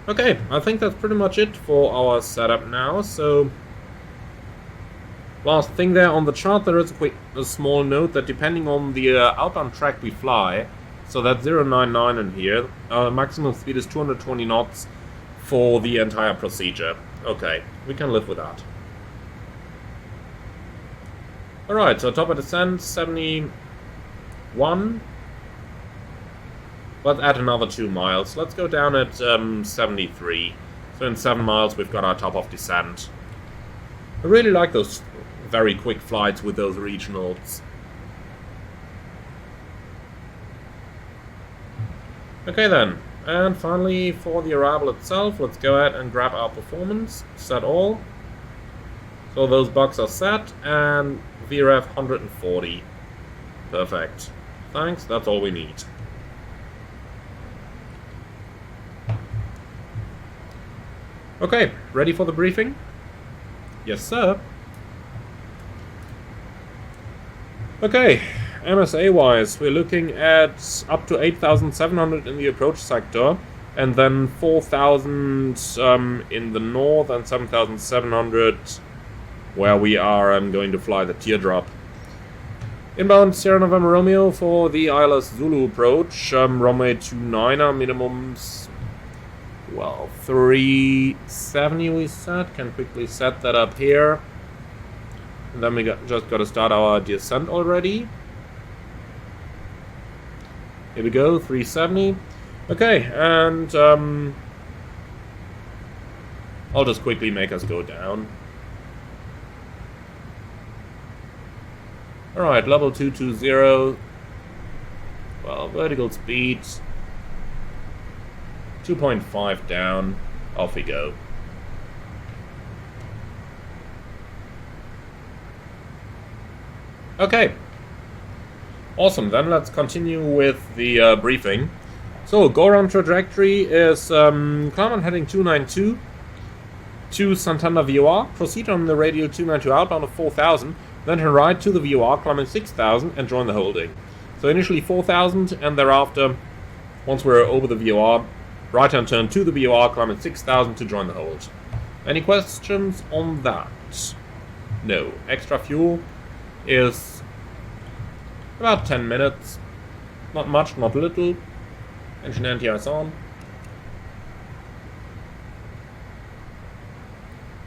Okay, I think that's pretty much it for our setup now. So, last thing there on the chart, there is a small note that depending on the outbound track we fly, so that's 099 in here, maximum speed is 220 knots for the entire procedure. Okay, we can live with that. Alright, so top of descent, 71. Let's add another 2 miles. Let's go down at 73. So in 7 miles we've got our top of descent. I really like those very quick flights with those regionals. Okay then. And finally, for the arrival itself, let's go ahead and grab our performance, set all. So those bugs are set, and VREF 140. Perfect. Thanks, that's all we need. Okay, ready for the briefing? Yes, sir. Okay. MSA-wise, we're looking at up to 8,700 in the approach sector, and then 4,000 in the north, and 7,700 where we are going to fly the teardrop. Inbound Sierra November Romeo for the ILS Zulu approach, runway 29er, minimums, well, 370 we set, can quickly set that up here. And then we just got to start our descent already. Here we go, 370. Okay, and I'll just quickly make us go down. Alright, level 220. Well, vertical speed. 2.5 down. Off we go. Okay. Awesome, then let's continue with the briefing. So, go-around trajectory is climb on heading 292 to Santander VOR, proceed on the radio 292 outbound of 4,000, then turn right to the VOR, climbing 6,000 and join the holding. So initially 4,000 and thereafter, once we're over the VOR, right hand turn to the VOR, climbing 6,000 to join the hold. Any questions on that? No. Extra fuel is about 10 minutes. Not much, not little. Engine anti-ice on.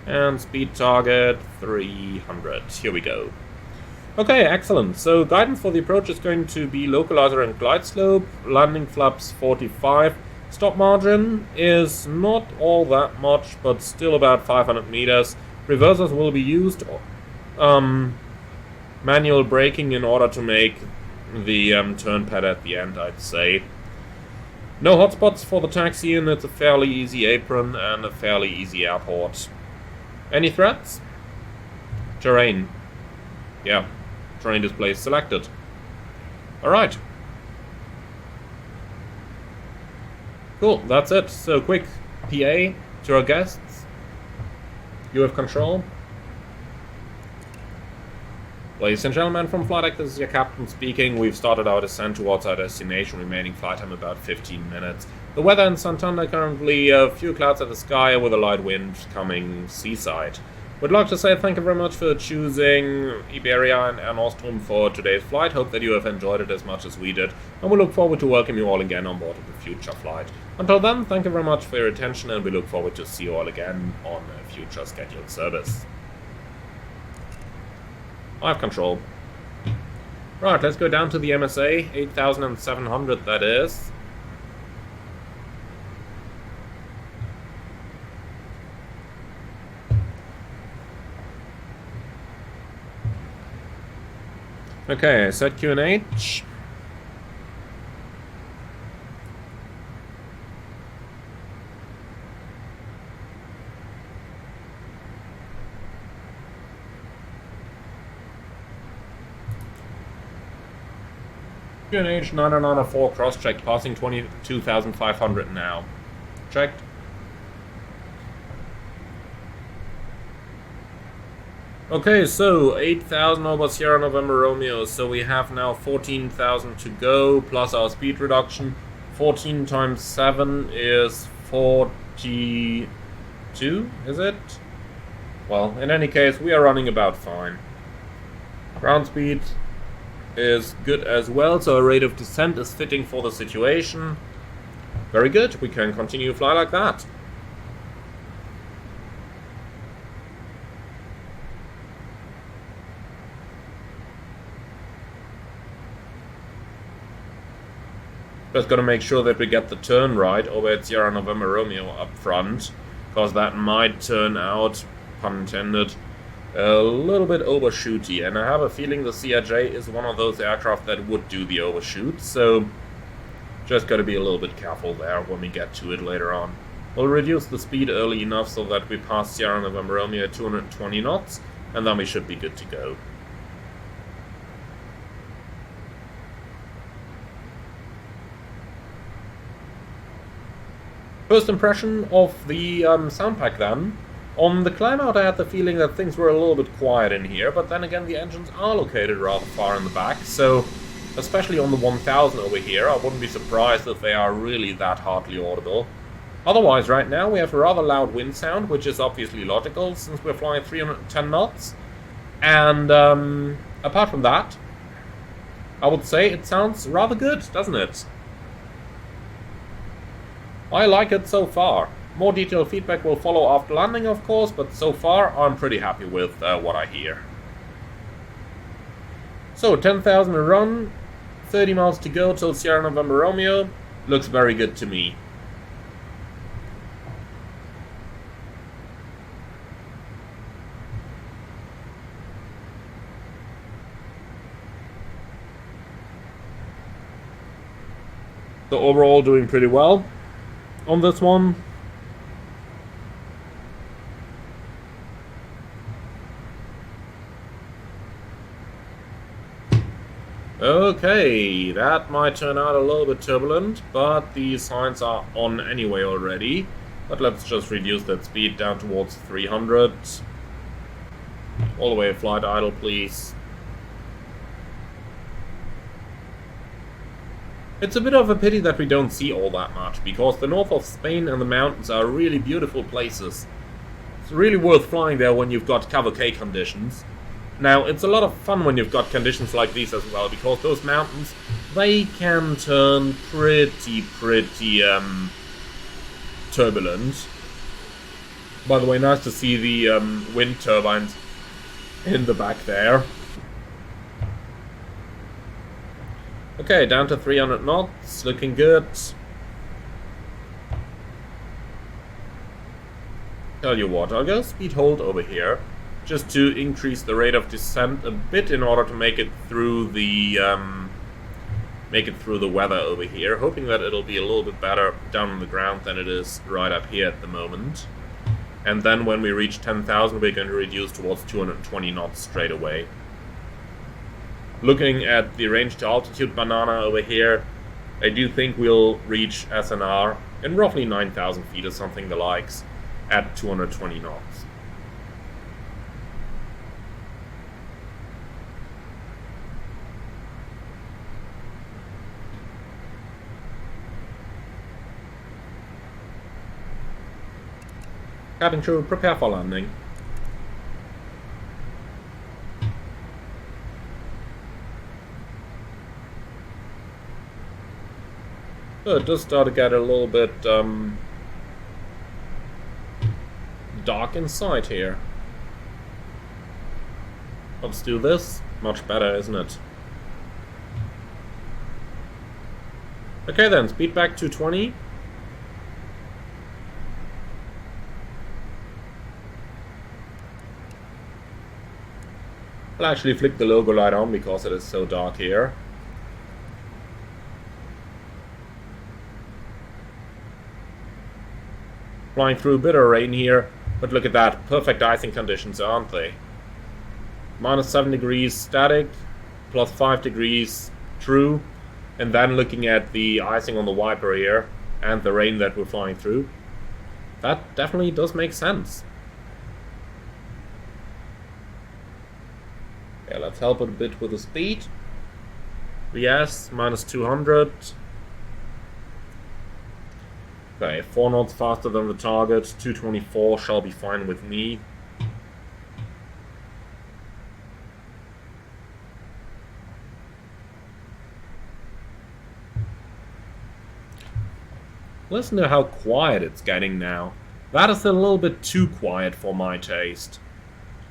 And speed target 300. Here we go. Okay, excellent. So guidance for the approach is going to be localizer and glide slope. Landing flaps 45. Stop margin is not all that much, but still about 500 meters. Reversers will be used. Manual braking in order to make the turn pad at the end, I'd say. No hotspots for the taxi, and it's a fairly easy apron and a fairly easy airport. Any threats? Terrain. Yeah, terrain display is selected. Alright. Cool, that's it. So quick PA to our guests. You have control. Ladies and gentlemen, from flight deck, this is your captain speaking. We've started our descent towards our destination, remaining flight time about 15 minutes. The weather in Santander currently a few clouds at the sky with a light wind coming seaside. We'd like to say thank you very much for choosing Iberia and Air Nostrum for today's flight. Hope that you have enjoyed it as much as we did, and we look forward to welcome you all again on board of the future flight. Until then, thank you very much for your attention, and we look forward to see you all again on a future scheduled service. I have control. Right, let's go down to the MSA, 8,700 that is. Okay, set QNH. QNH 994 cross-check, passing 22,500 now. Checked. Okay, so 8,000 over Sierra November Romeo, so we have now 14,000 to go, plus our speed reduction. 14 times 7 is 42, is it? Well, in any case, we are running about fine. Ground speed is good as well, so a rate of descent is fitting for the situation. Very good, we can continue to fly like that. Just gotta make sure that we get the turn right over at Sierra November Romeo up front, because that might turn out, pun intended, a little bit overshooty, and I have a feeling the CRJ is one of those aircraft that would do the overshoot, so just gotta be a little bit careful there when we get to it later on. We'll reduce the speed early enough so that we pass Sierra November Romeo at 220 knots, and then we should be good to go. First impression of the sound pack then. On the climb out I had the feeling that things were a little bit quiet in here, but then again the engines are located rather far in the back, so especially on the 1000 over here, I wouldn't be surprised if they are really that hardly audible. Otherwise, right now we have a rather loud wind sound, which is obviously logical since we're flying 310 knots. And apart from that, I would say it sounds rather good, doesn't it? I like it so far. More detailed feedback will follow after landing, of course, but so far I'm pretty happy with what I hear. So, 10,000 to run, 30 miles to go till Sierra November Romeo. Looks very good to me. So overall doing pretty well on this one. Okay, that might turn out a little bit turbulent, but the signs are on anyway already. But let's just reduce that speed down towards 300. All the way flight idle, please. It's a bit of a pity that we don't see all that much, because the north of Spain and the mountains are really beautiful places. It's really worth flying there when you've got cover K conditions. Now, it's a lot of fun when you've got conditions like these as well, because those mountains, they can turn pretty turbulent. By the way, nice to see the wind turbines in the back there. Okay, down to 300 knots, looking good. Tell you what, I'll go speed hold over here, just to increase the rate of descent a bit in order to make it through the weather over here, hoping that it'll be a little bit better down on the ground than it is right up here at the moment. And then when we reach 10,000, we're going to reduce towards 220 knots straight away. Looking at the range to altitude banana over here, I do think we'll reach SNR in roughly 9,000 feet or something the likes at 220 knots. Cabin crew, prepare for landing. So it does start to get a little bit dark inside here. Let's do this. Much better, isn't it? Okay then, speed back to 20. I'll actually flick the logo light on because it is so dark here. Flying through a bit of rain here, but look at that, perfect icing conditions, aren't they? -7 degrees static, +5 degrees true, And then looking at the icing on the wiper here and the rain that we're flying through, that definitely does make sense. Yeah, let's help it a bit with the speed. VS, minus 200. Okay, 4 knots faster than the target. 224 shall be fine with me. Listen to how quiet it's getting now. That is a little bit too quiet for my taste.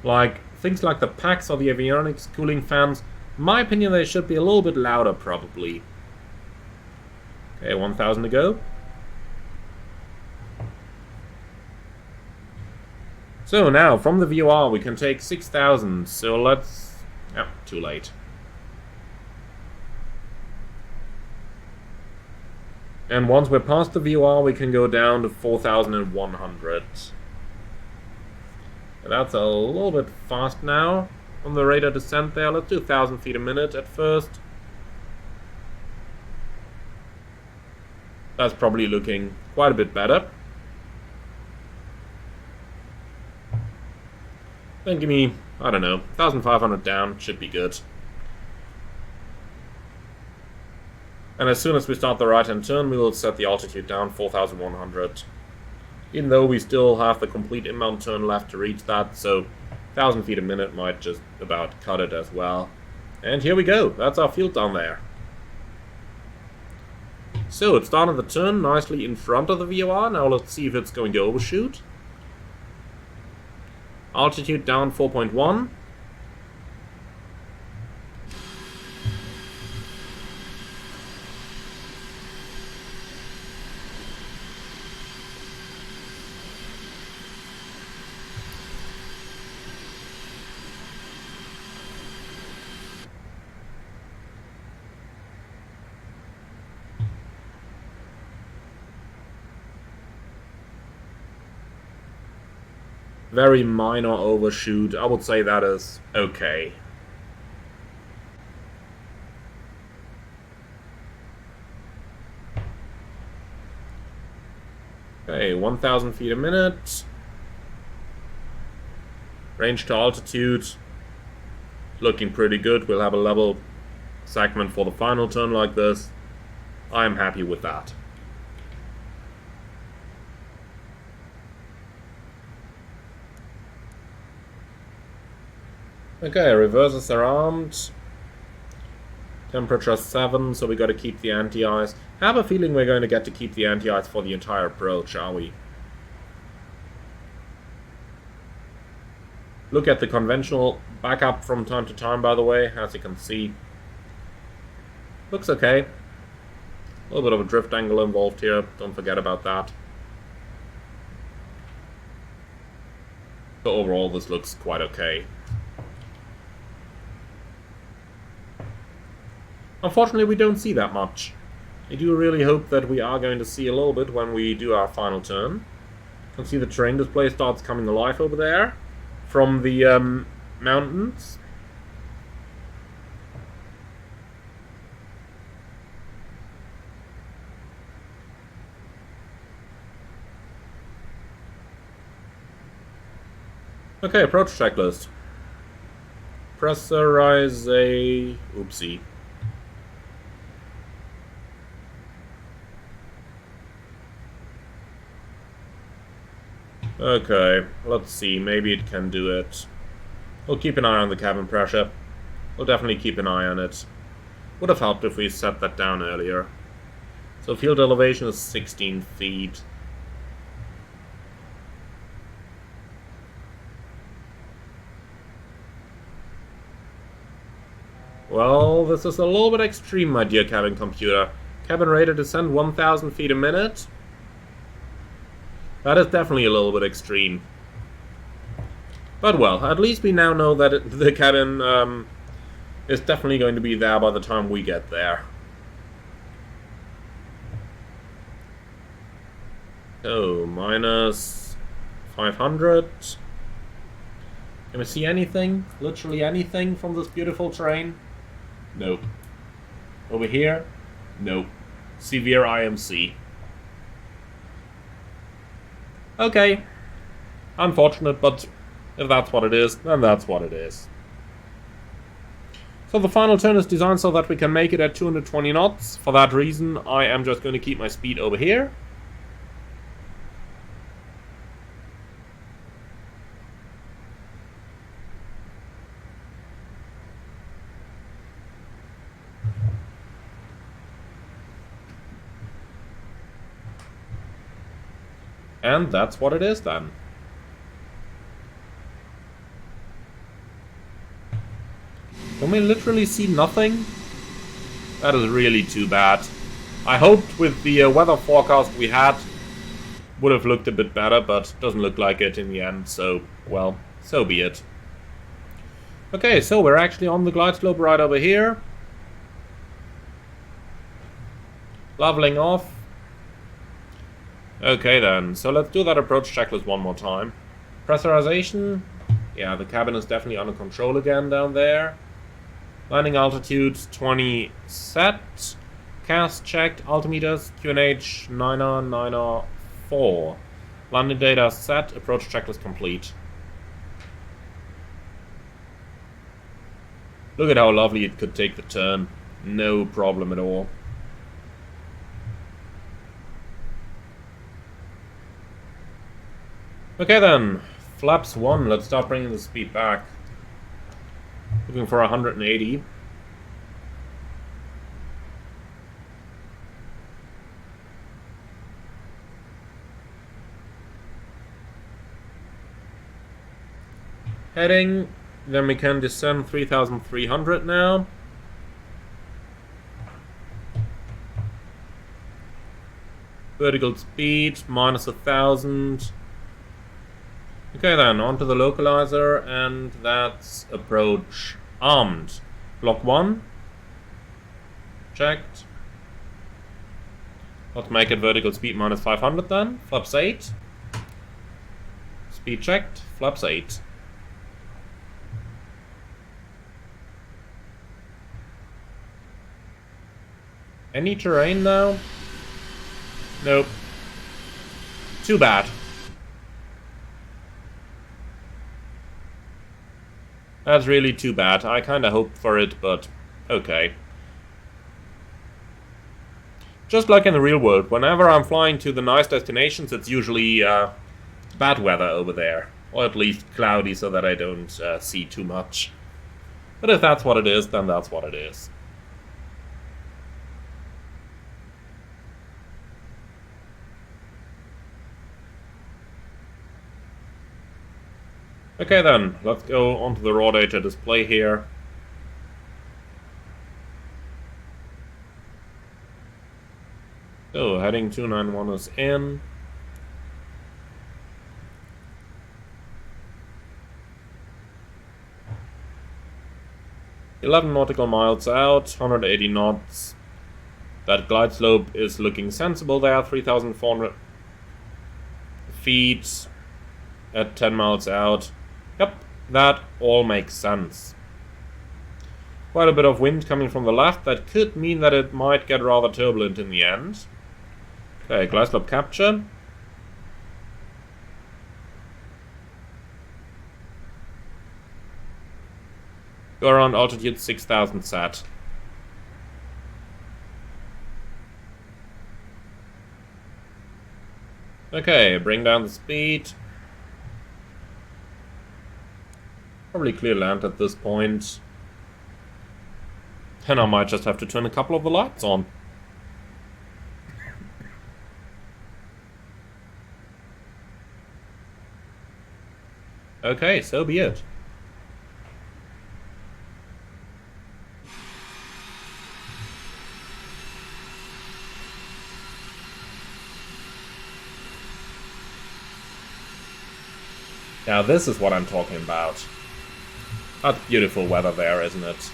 Like, things like the packs or the avionics cooling fans, in my opinion they should be a little bit louder probably. Okay, 1000 to go. So now, from the VOR we can take 6000, so let's... oh, too late. And once we're past the VOR, we can go down to 4,100. That's a little bit fast now on the radar descent there. Let's do 1,000 feet a minute at first. That's probably looking quite a bit better. Then give me, I don't know, 1,500 down, should be good. And as soon as we start the right-hand turn, we will set the altitude down 4,100. Even though we still have the complete inbound turn left to reach that, so 1,000 feet a minute might just about cut it as well. And here we go, that's our field down there. So it started the turn nicely in front of the VOR, now let's see if it's going to overshoot. Altitude down 4.1. Very minor overshoot. I would say that is okay. Okay, 1,000 feet a minute. Range to altitude. Looking pretty good. We'll have a level segment for the final turn like this. I'm happy with that. Okay, reverses are armed. Temperature 7, so we got to keep the anti-ice. I have a feeling we're going to get to keep the anti-ice for the entire approach, are we? Look at the conventional backup from time to time, by the way, as you can see. Looks okay. A little bit of a drift angle involved here, don't forget about that. So overall, this looks quite okay. Unfortunately, we don't see that much. I do really hope that we are going to see a little bit when we do our final turn. You can see the terrain display starts coming alive over there from the mountains. Okay, approach checklist. Pressurize a... oopsie. Okay, let's see, maybe it can do it. We'll keep an eye on the cabin pressure. We'll definitely keep an eye on it. Would have helped if we set that down earlier. So field elevation is 16 feet. Well, this is a little bit extreme, my dear cabin computer. Cabin rate of descent 1,000 feet a minute. That is definitely a little bit extreme. But well, at least we now know that the cabin is definitely going to be there by the time we get there. So, minus 500. Can we see anything? Literally anything from this beautiful terrain? Nope. Over here? Nope. Severe IMC. Okay. Unfortunate, but if that's what it is, then that's what it is. So the final turn is designed so that we can make it at 220 knots. For that reason, I am just going to keep my speed over here. And that's what it is then. Can we literally see nothing? That is really too bad. I hoped with the weather forecast we had would have looked a bit better, but doesn't look like it in the end, so, well, so be it. Okay, so we're actually on the glide slope right over here. Leveling off. Okay then, so let's do that approach checklist one more time. Pressurization. Yeah, the cabin is definitely under control again down there. Landing altitude 20 set. CAS checked. Altimeters QNH 9R4. Landing data set. Approach checklist complete. Look at how lovely it could take the turn. No problem at all. Okay then, flaps 1, let's start bringing the speed back. Looking for 180. Heading, then we can descend 3,300 now. Vertical speed, minus 1,000. Okay then, onto the localizer, and that's approach armed. Block 1. Checked. Let's make it vertical speed minus 500 then. Flaps 8. Speed checked. Flaps 8. Any terrain now? Nope. Too bad. That's really too bad. I kinda hoped for it, but okay. Just like in the real world, whenever I'm flying to the nice destinations, it's usually bad weather over there. Or at least cloudy so that I don't see too much. But if that's what it is, then that's what it is. Okay then, let's go onto the raw data display here. So, heading 291 is in. $11 nautical miles out, 180 knots. That glide slope is looking sensible there, 3,400 feet at 10 miles out. Yep, that all makes sense. Quite a bit of wind coming from the left. That could mean that it might get rather turbulent in the end. Okay, glide slope capture. Go around altitude 6,000 sat. Okay, bring down the speed. Probably clear land at this point. And I might just have to turn a couple of the lights on. Okay, so be it. Now this is what I'm talking about. That's beautiful weather there, isn't it?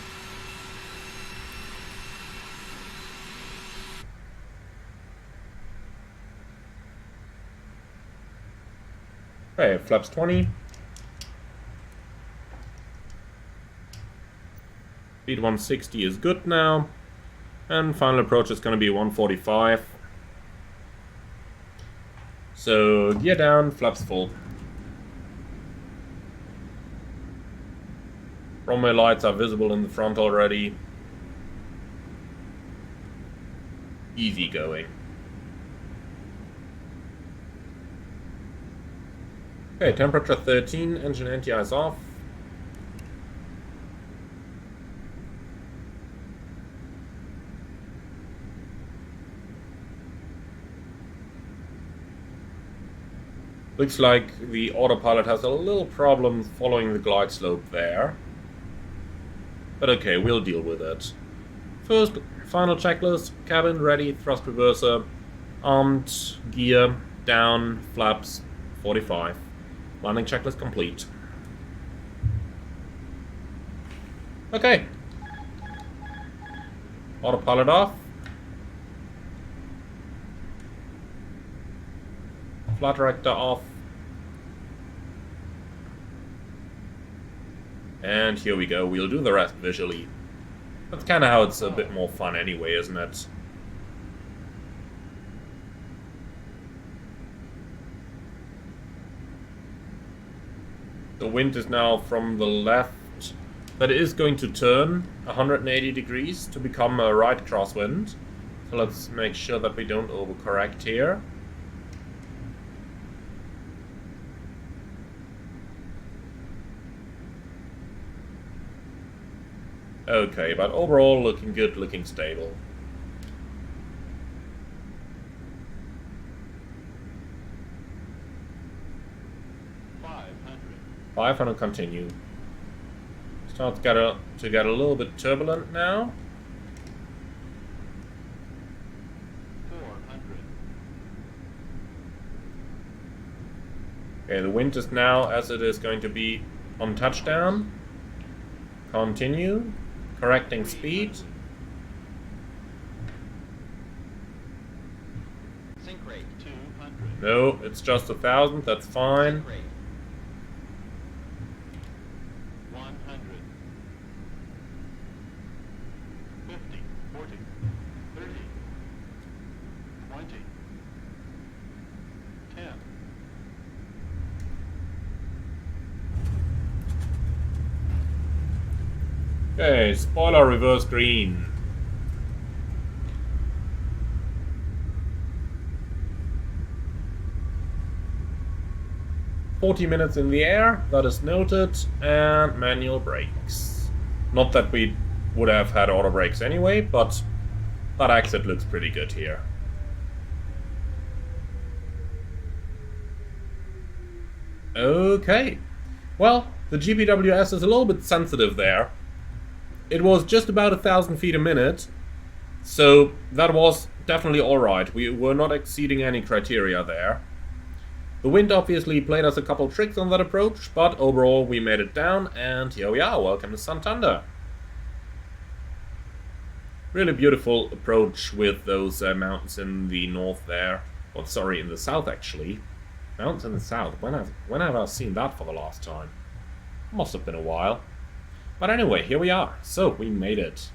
Okay, flaps 20. Speed 160 is good now. And final approach is going to be 145. So gear down, flaps full. Runway lights are visible in the front already. Easy going. Okay, temperature 13, engine anti-ice off. Looks like the autopilot has a little problem following the glide slope there. But okay, we'll deal with it. First, final checklist, cabin ready, thrust reverser, armed, gear, down, flaps, 45. Landing checklist complete. Okay. Autopilot off. Flight director off. And here we go, we'll do the rest visually. That's kind of how it's a bit more fun anyway, isn't it? The wind is now from the left. That is going to turn 180 degrees to become a right crosswind. So let's make sure that we don't overcorrect here. Okay, but overall looking good, looking stable. Five hundred continue. Starts to get a little bit turbulent now. 400. Okay, the wind is now as it is going to be on touchdown. Continue. Correcting speed. Sync rate 200. No, it's just 1,000, that's fine. Sync rate 100. 50, 40, 30, 20, 10. Okay, spoiler reverse green. "40 minutes in the air," that is noted, and manual brakes. Not that we would have had auto brakes anyway, but that exit looks pretty good here. Okay, well, the GPWS is a little bit sensitive there. It was just about 1,000 feet a minute, so that was definitely alright. We were not exceeding any criteria there. The wind obviously played us a couple tricks on that approach, but overall we made it down, and here we are. Welcome to Santander. Really beautiful approach with those mountains in the north there. Oh, sorry, in the south actually. Mountains in the south. When have I seen that for the last time? Must have been a while. But anyway, here we are. So, we made it.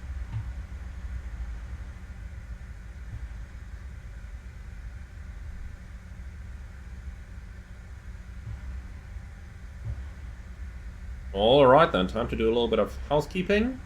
Alright then, time to do a little bit of housekeeping.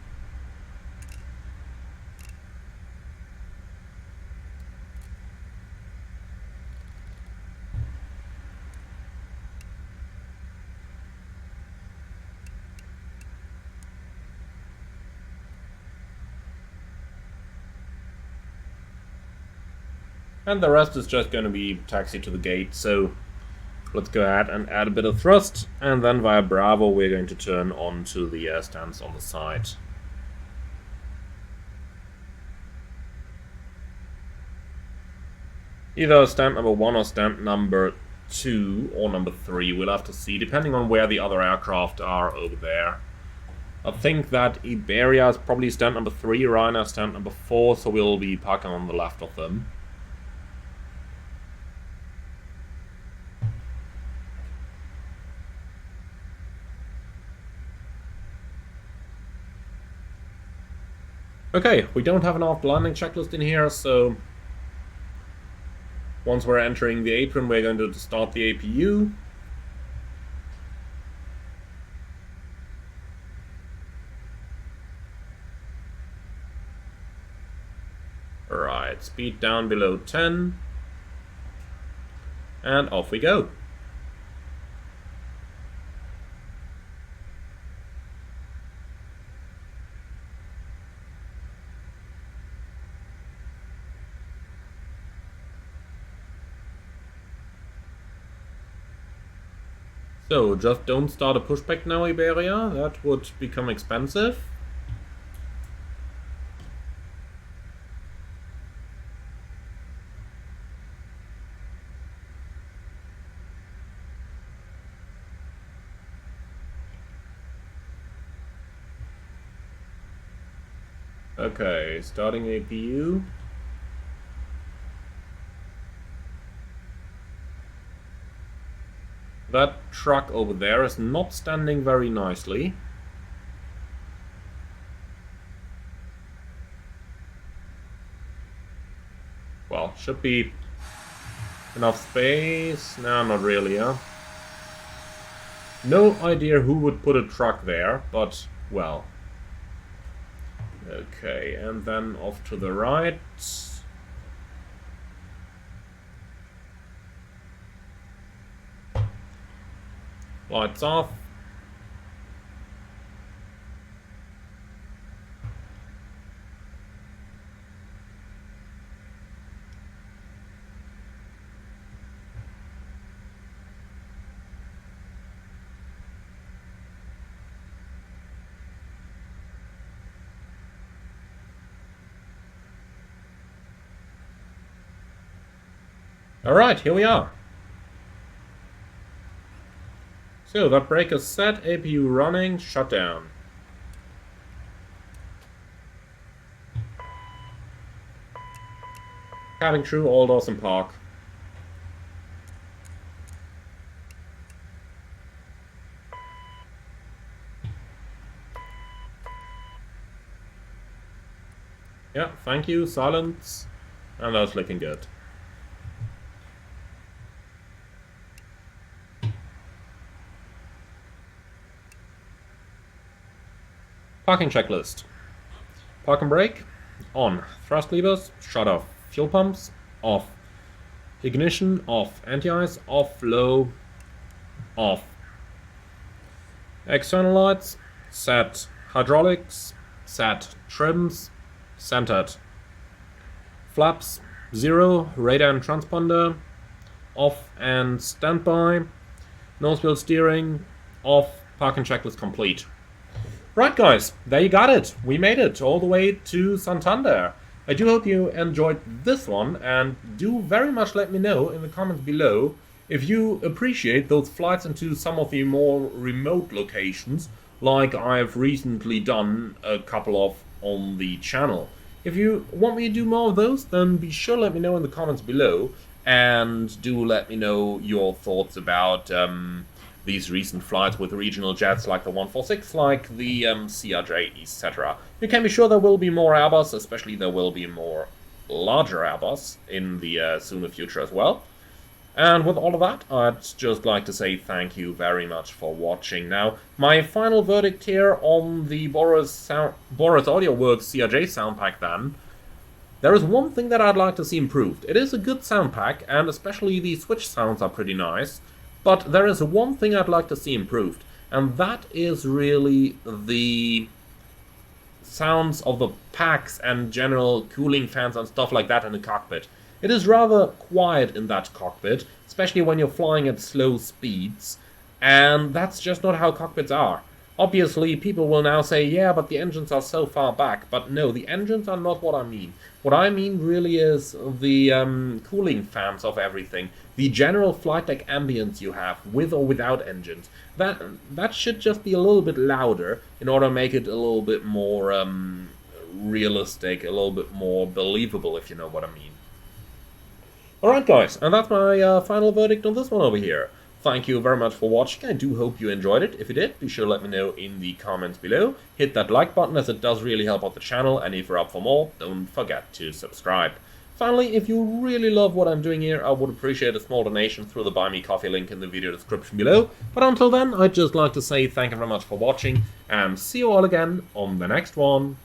And the rest is just going to be taxi to the gate, so let's go ahead and add a bit of thrust, and then via Bravo we're going to turn onto the air stands on the side. Either stamp number 1 or stamp number 2 or number 3, we'll have to see, depending on where the other aircraft are over there. I think that Iberia is probably stamp number 3, Ryanair stamp number 4, so we'll be parking on the left of them. Okay, we don't have an off landing checklist in here, so once we're entering the apron, we're going to start the APU. Alright, speed down below 10. And off we go. So, just don't start a pushback now, Iberia. That would become expensive. Okay, starting APU. That truck over there is not standing very nicely. Well, should be enough space. No, not really, huh? No idea who would put a truck there, but, well. Okay, and then off to the right. Lights off. Alright, here we are. So, that brake is set, APU running, shutdown. Cabin crew, all doors in park. Yeah, thank you, silence. And that's looking good. Parking checklist. Park and brake. On. Thrust levers. Shut off. Fuel pumps. Off. Ignition. Off. Anti-ice. Off. Low. Off. External lights. Set. Hydraulics. Set. Trims. Centered. Flaps. 0. Radar and transponder. Off and standby. Nose wheel steering. Off. Parking checklist complete. Right guys, there you got it. We made it all the way to Santander. I do hope you enjoyed this one, and do very much let me know in the comments below if you appreciate those flights into some of the more remote locations, like I've recently done a couple of on the channel. If you want me to do more of those, then be sure to let me know in the comments below, and do let me know your thoughts about these recent flights with regional jets like the 146, like the CRJ, etc. You can be sure there will be more Airbus, especially there will be more larger Airbus in the sooner future as well. And with all of that, I'd just like to say thank you very much for watching. Now, my final verdict here on the Boris AudioWorks CRJ sound pack then. There is one thing that I'd like to see improved. It is a good sound pack, and especially the switch sounds are pretty nice. But there is one thing I'd like to see improved, and that is really the sounds of the packs and general cooling fans and stuff like that in the cockpit. It is rather quiet in that cockpit, especially when you're flying at slow speeds, and that's just not how cockpits are. Obviously, people will now say, yeah, but the engines are so far back. But no, the engines are not what I mean. What I mean really is the cooling fans of everything. The general flight deck ambience you have, with or without engines. That should just be a little bit louder in order to make it a little bit more realistic, a little bit more believable, if you know what I mean. Alright guys, and that's my final verdict on this one over here. thank you very much for watching. I do hope you enjoyed it. If you did, be sure to let me know in the comments below. Hit that like button as it does really help out the channel, and if you're up for more, don't forget to subscribe. Finally, if you really love what I'm doing here, I would appreciate a small donation through the Buy Me Coffee link in the video description below. But until then, I'd just like to say thank you very much for watching, and see you all again on the next one.